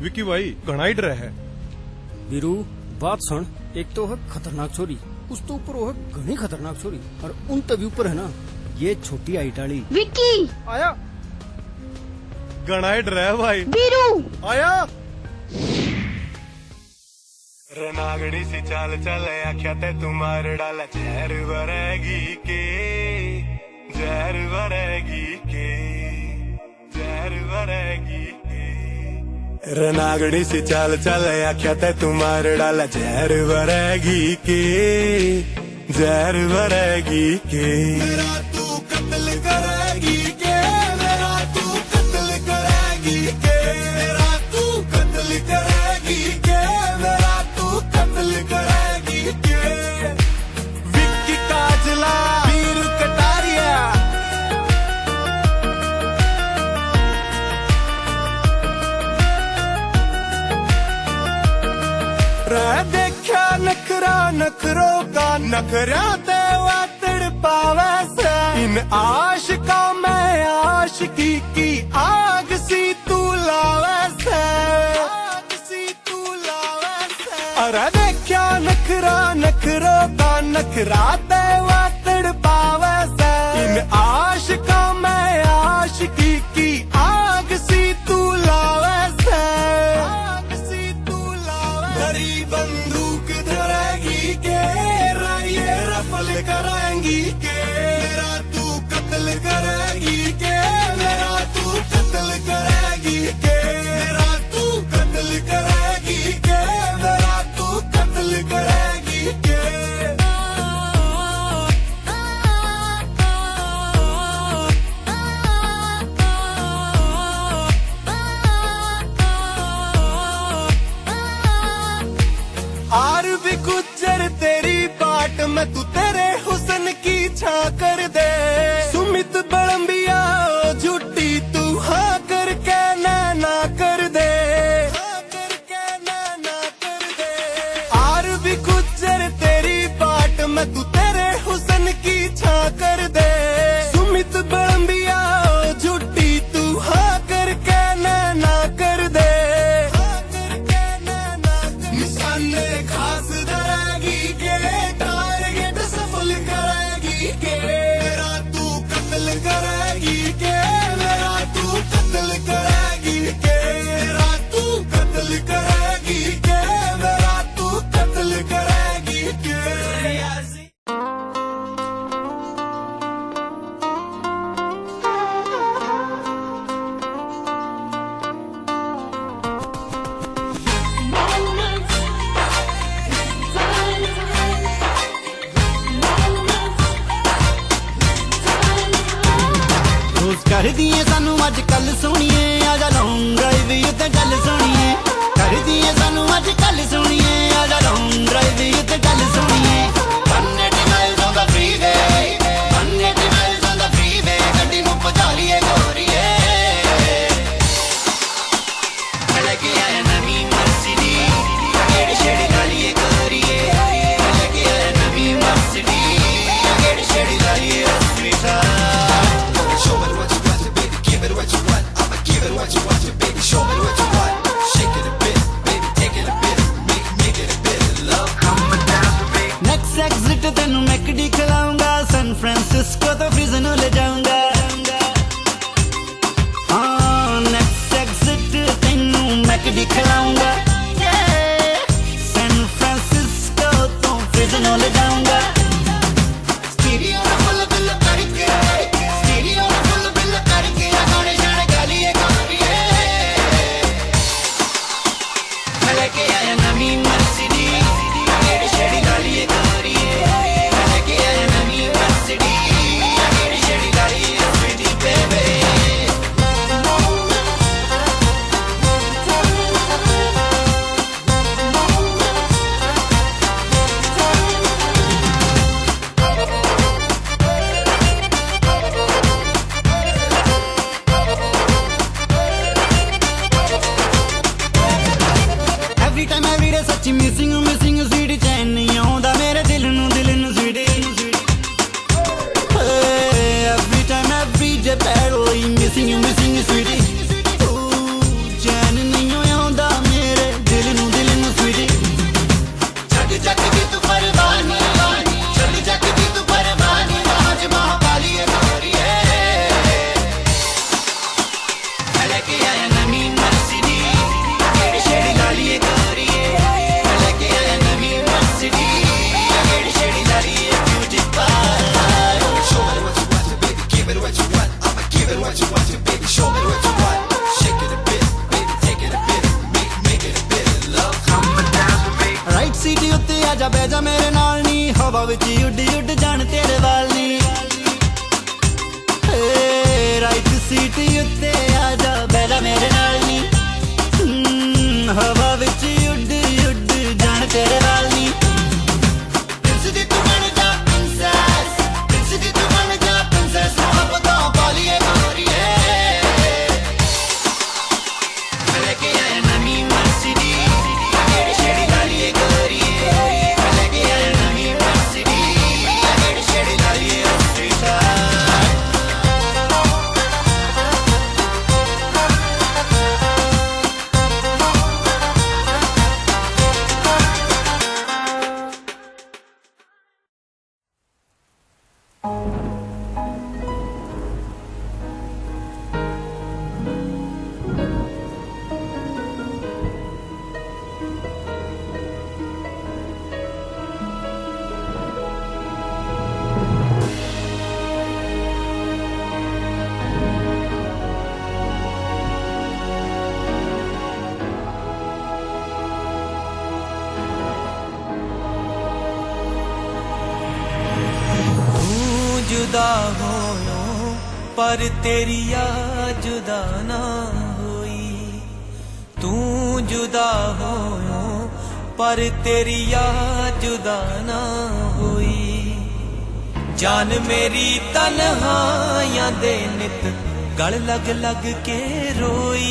Vicky भाई घना ही डर है। वीरू बात सुन, एक तो है खतरनाक छोरी, उस तो ऊपर वो है घनी खतरनाक छोरी, और उन तभी ऊपर है ना ये छोटी आइटाली। विक्की आया घना ही डर है भाई। वीरू आया रनागणी सी चाल चल आख्या ते तुम्हारे डाला जहर भरेगी के, जहर भरेगी के, जहर भरेगी के। रनागणी सी चाल चल आख्या ते तुम्हारे डाला जहर भरेगी के, जहर भरेगी के। मेरा तू कत्ल करेगी के, मेरा तू कत्ल करेगी के, मेरा तू कत्ल करेगी के, मेरा तू कत्ल करेगी के। विक्की काजला वीरू कटारिया, रह देखा नखरा नखरों का, नखरा ते वातड़ पावे से। इन आशिका में आशिकी की आग सी तू लावे से, आग सी तू लावे से। अरे देखा नखरा नखरों का, नखरा ते वातड़ पावे से। इन आशिका में आशिकी की आग सी तू लावे से, आग सी तू लावे। बड़ी बंदूक धरेगी के, ये रफल कराएंगी के। मेरा तू कत्ल करेगी के, मेरा तू कत्ल करेगी के, मेरा तू कत्ल करेगी के, मेरा तू कत्ल करेगी के। आर भी गुजर तेरी बाट में, तू तेरे हुस्न की छा कर दे। सुमित बड़म्बिया झूठी तू हाँ करके ना कर दे, हाँ करके ना कर दे। आर भी गुजर तेरी बाट में, तू तेरे हुस्न की छा कर दे। सुमित बड़म्बिया झूठी तू हाँ करके ना कर दे, हाँ करके ना कर दे। निशाने खास धरेगी के, टारगेट सफल करेगी के। कर दिए सानू अजकल सोनिए आजा लॉन्ग ड्राइव उत्ते गल सोनिए कर दिए सानू अजकल सोनिए आजा लॉन्ग ड्राइव उत्ते गल सोनिए 180 miles on the freeway 180 miles on the freeway गड्डी नू पहुंचा लिए गोरिए लगे आया नवी मर्सिडीज गेड़ी शेड़ी लालिए गोरिए लगे आया नवी मर्सिडीज गेड़ी शेड़ी लालिए Show me what you want, baby. Give it what you want. I'ma give it what you want, baby. Show me what you want. Shake it a bit, baby. Take it a bit. Make it a bit of love. Come and dance with me. Next exit तेनू McD खिलाऊंगा San Francisco तो फ्रिजनो ले जाऊंगा हाँ next exit तेनू McD खिलाऊंगा San Francisco तो फ्रिजनो ले जाऊंगा Stereo ना full bill करके Stereo ना full bill करके गाने जाने गालिए गोरिए मैं लेके आया नवी मर्सिडीज गेड़ी शेड़ी गालिए गोरिए मैं लेके आया नवी मर्सिडीज गेड़ी शेड़ी गालिए sweetie baby Every time every day सच्ची missing sweetie चैन नहीं आਉਂਦਾ मेरे दिल नू sweetie Every time every day barely missing sweetie चैन नहीं आਉਂਦਾ मेरे दिल नू sweetie छड़ जग दी तू परवानी छड़ जग दी तू परवानी आज महाकाली गोरिए मैं लेके आया नवी मर्सिडीज गेड़ी शेड़ी लालिए गोरिए मैं लेके आया नवी मर्सिडीज गेड़ी शेड़ी लालिए beauty parlour Show me what you want, baby. Give it what you want. I'ma give it what you want, baby. Show me what you want. Shake it a bit, baby. Take it a bit. Make it a bit of love. Come and dance with me. Right seat उत्ते आजा बैजा मेरे नाल नी हवा विच उड़ जान तेरे वाल नी right seat उत्ते आजा बैजा मेरे नाल नी हवा विच उड़ जान तेरे वाल नी प्रिंस दी तू बन जा प्रिंसेस प्रिंस दी तू बन जा प्रिंसेस मोहब्बतां पालिए गोरिए मैं लेके आया नवी मर्सिडीज गेड़ी शेड़ी लालिए गोरिए मैं लेके आया नवी मर्सिडीज गेड़ी शेड़ी लालिए जुदा होयो पर तेरी याद जुदा ना होई तू जुदा होयो पर तेरी याद जुदा ना होई जान मेरी तन्हाइयां दे नित गल लग लग के रोई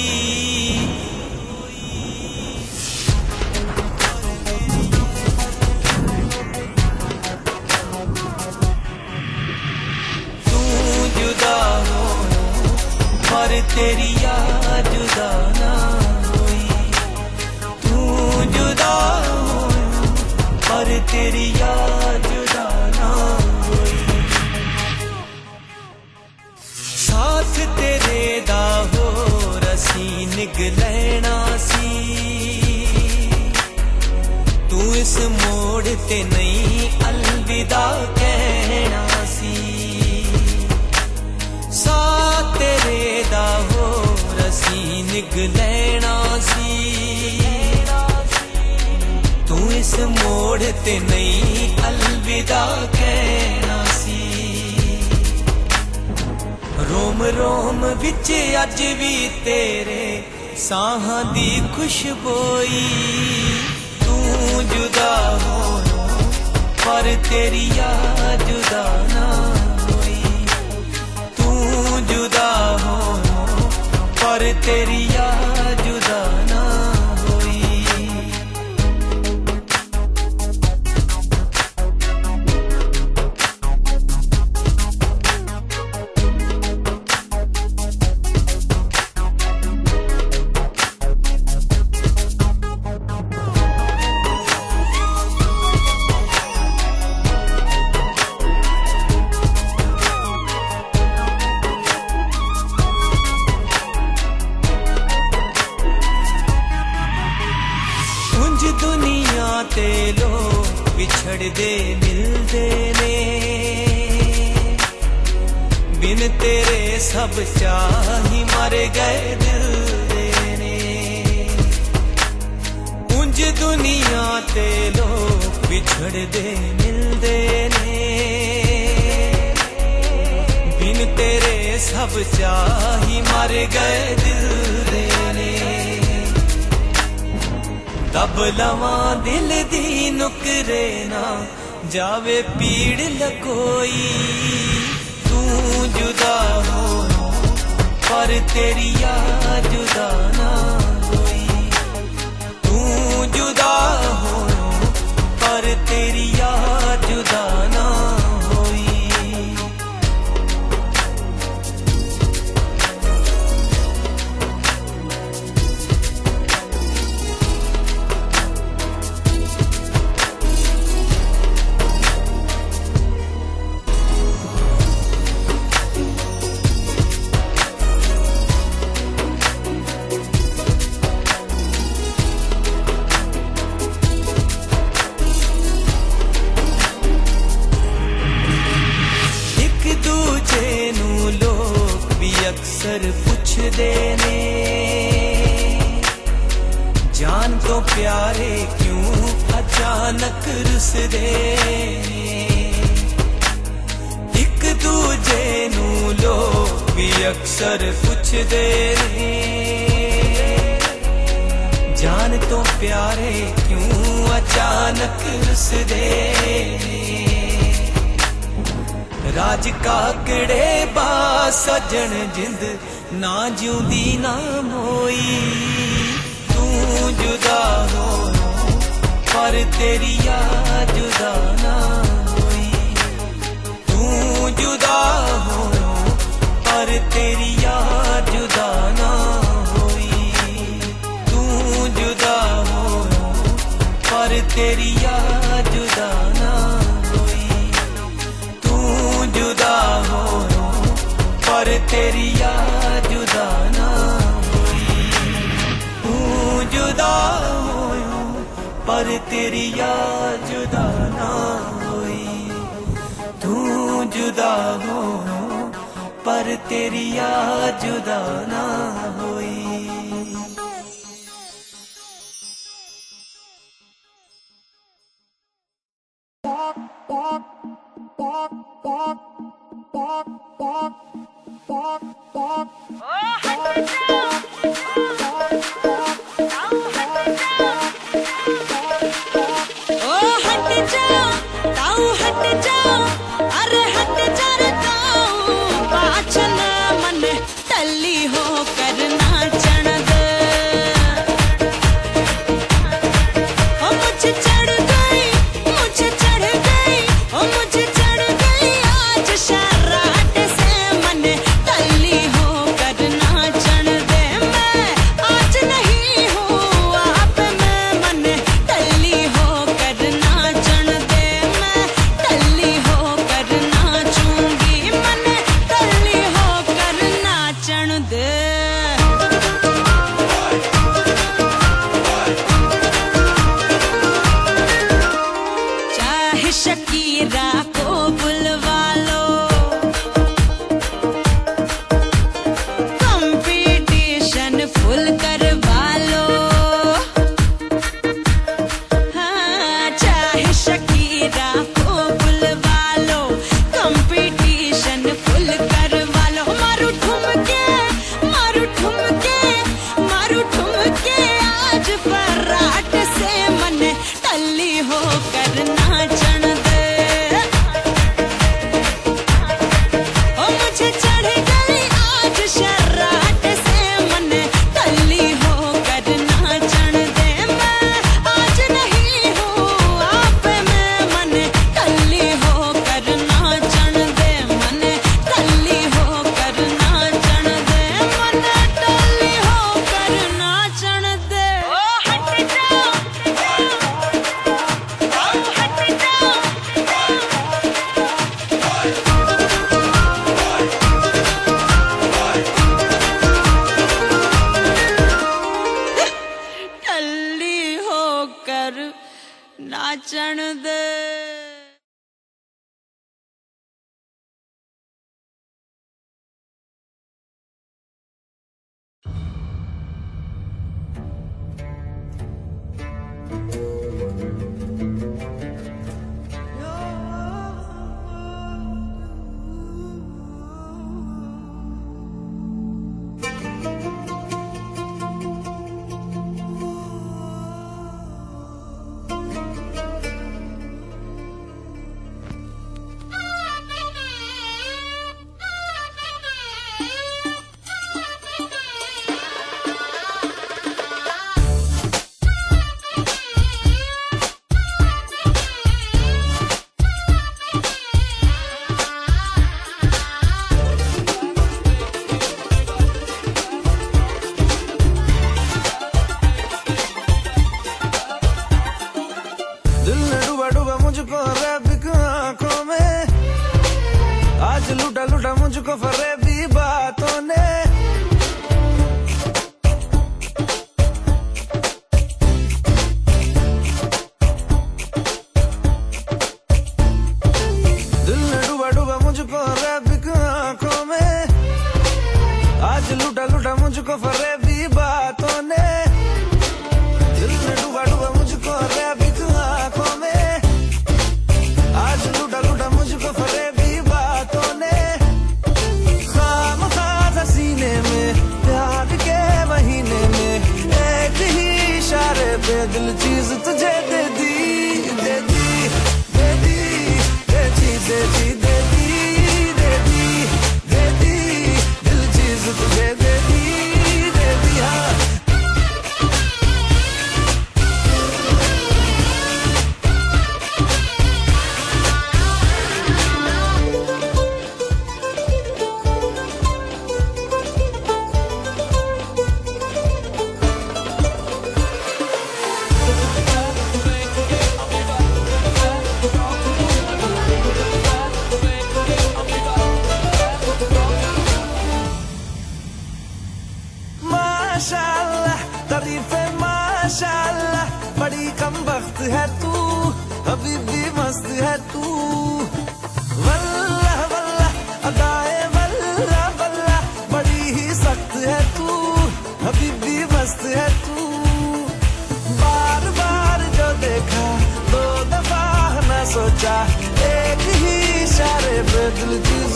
पर तेरी याद जुदा ना होई तू जुदा हो पर तेरी याद जुदा ना होई साथ तेरे दा हो रसी निगलैना सी तू इस मोड़ ते नहीं अलविदा कहना सी साथ तेरे दा हो रसी निगलैना सी तू इस मोड़ ते नहीं अलविदा कहना सी रोम रोम रोम विच अज भी तेरे साहां दी खुशबोई तू जुदा हो पर तेरी याद जुदा ना होई तू जुदा हो पर तेरी याद जुदा ना होई ते लोग बिछड़दे मिलदे ने बिन तेरे सब चाही मर गए दिल दे ने उंज दुनिया ते लोग बिछड़दे मिलदे ने बिन तेरे सब चाही मर गए दिल दे ने दब लवां दिल दी नुकरे ना जावे पीड़ लकोई तू जुदा हो पर तेरी याद जुदा ना होई तू जुदा हो पर तेरी याद जुदा ना होई अक्सर पुछदे ने जान तो प्यारे क्यों अचानक रुसदे एक दूजे नू लोग भी अक्सर पुछदे ने जान तो प्यारे क्यों अचानक रुसदे राज काकड़े बा सजन जिंद ना जिंदी ना मोई तू जुदा हो पर तेरी याद जुदा ना होई तू जुदा हो पर तेरी याद जुदा ना होई तू जुदा हो पर तेरी याद जुदा ना जुदा हो पर तेरी याद जुदा ना होई तू जुदा हो पर तेरी याद जुदा ना होई तू जुदा हो पर तेरी याद जुदा ना होई मन टल्ली हो करना लूटा लूटा मुझको फरेबी बातों ने। दिल ने डूबा डूबा मुझको रैबिक आंखों में। आज लूटा लूटा मुझको फरेबी बातों ने। दिल ने डूबा डूबा मुझको रैबिक आंखों में। आज लूटा लूटा मुझको फरेबी बातों ने। खाम खाजा सीने में प्यार के महीने में एक ही इशारे पे दिल चीज तुझे दे दी, दे दी, दे दी, दे दी, दे दी, दे दी, दे दी, दे दी, दिल चीज तुझे दे दी, दे दी। हाँ माशाल्लाह तारीफे माशाल्लाह, बड़ी कम वक्त है तू, अभी भी मस्त है तू। वल्लाह वल्लाह अदाए वल्लाह वल्लाह, बड़ी ही सख्त है तू, अभी भी मस्त है तू। बार बार जो देखा दो दफा न सोचा, एक ही इशारे पे दिल चीज